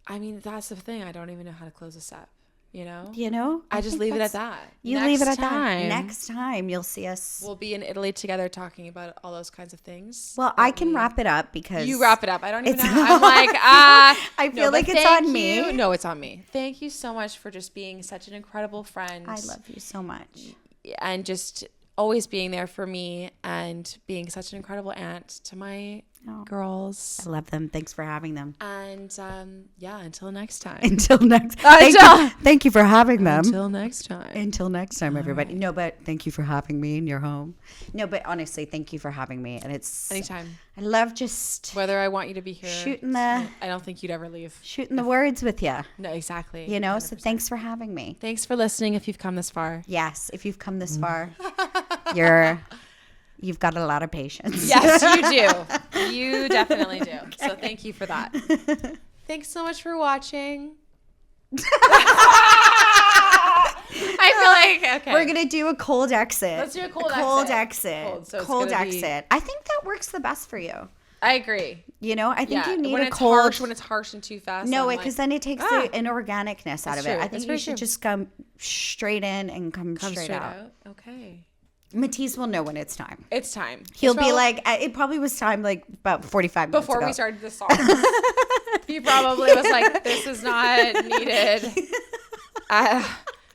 I mean, that's the thing. I don't even know how to close this up. You know? I just think leave it at that's- that. You Next leave it at time, that. Next time you'll see us. we'll be in Italy together talking about all those kinds of things. Well, I can wrap it up because You wrap it up. I don't even know. It's I'm like, I feel no, like but it's thank on me. you. No, it's on me. Thank you so much for just being such an incredible friend. I love you so much. And just always being there for me and being such an incredible aunt to my girls. I love them. Thanks for having them. And until next time. Until next. Until- Thank you for having them. Until next time. Until next time, everybody. No, but thank you for having me in your home. No, but honestly, thank you for having me. And it's Anytime. I love just Whether I want you to be here. shooting the I don't think you'd ever leave. words with you. No, exactly. You know, so thanks for having me. Thanks for listening if you've come this far. Yes, if you've come this far, you've got a lot of patience. Yes, you do. You definitely do. Okay. So thank you for that. Thanks so much for watching. I feel like, okay. We're going to do a cold exit. Let's do a cold exit. Cold, so it's cold gonna be- exit. I think that works the best for you. I agree. You know, I think you need when a it's cold. harsh, when it's harsh and too fast. No, I'm because like, then it takes the inorganicness out That's of it. true. I That's think you very should true. just come straight in and come straight out. Okay. Matisse will know when it's time. It's time. He'll be like, it probably was time like about 45 minutes before ago. we started the song. He probably was like, "This is not needed.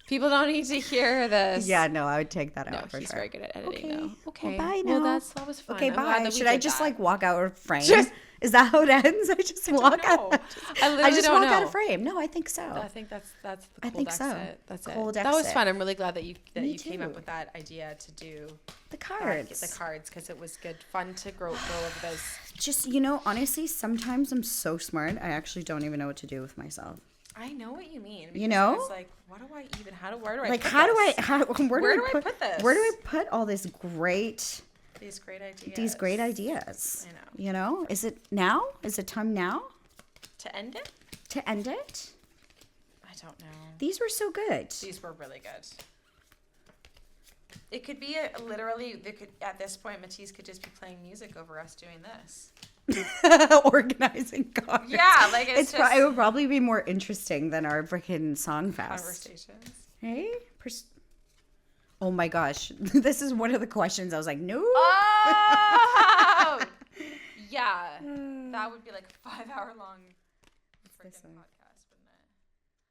People don't need to hear this." Yeah, no, I would take that No, out for he's sure. very good at editing, though. Okay. Well, bye Well, now. that was fun. Okay, I'm glad bye. that we Should I did just that. like walk out of frame? Just- Is that how it ends? I just walk know. out. I literally I just don't walk out know. of frame. No, I think so. I think that's the I cold think so. exit. That's Cold it. That was exit. fun. I'm really glad that you Me came up too. with that idea to do The cards. the cards because it was good fun to go over those. Just, you know, honestly, sometimes I'm so smart. I actually don't even know what to do with myself. I know what you mean. You know? It's like, what do I even? Where do I? Like, put how this? do I? Where do I put this? Where do I put all this great? These great ideas. These great ideas. I know. You know, is it now? Is it time now To end it? to end it? I don't know. These were so good. These were really good. It could be literally. At this point, Matisse could just be playing music over us doing this. Organizing cards. Yeah, like it's just it would probably be more interesting than our freaking song fest. conversations. Hey? Oh my gosh. This is one of the questions I was like, no. Oh! Yeah. That would be like a 5-hour long freaking podcast.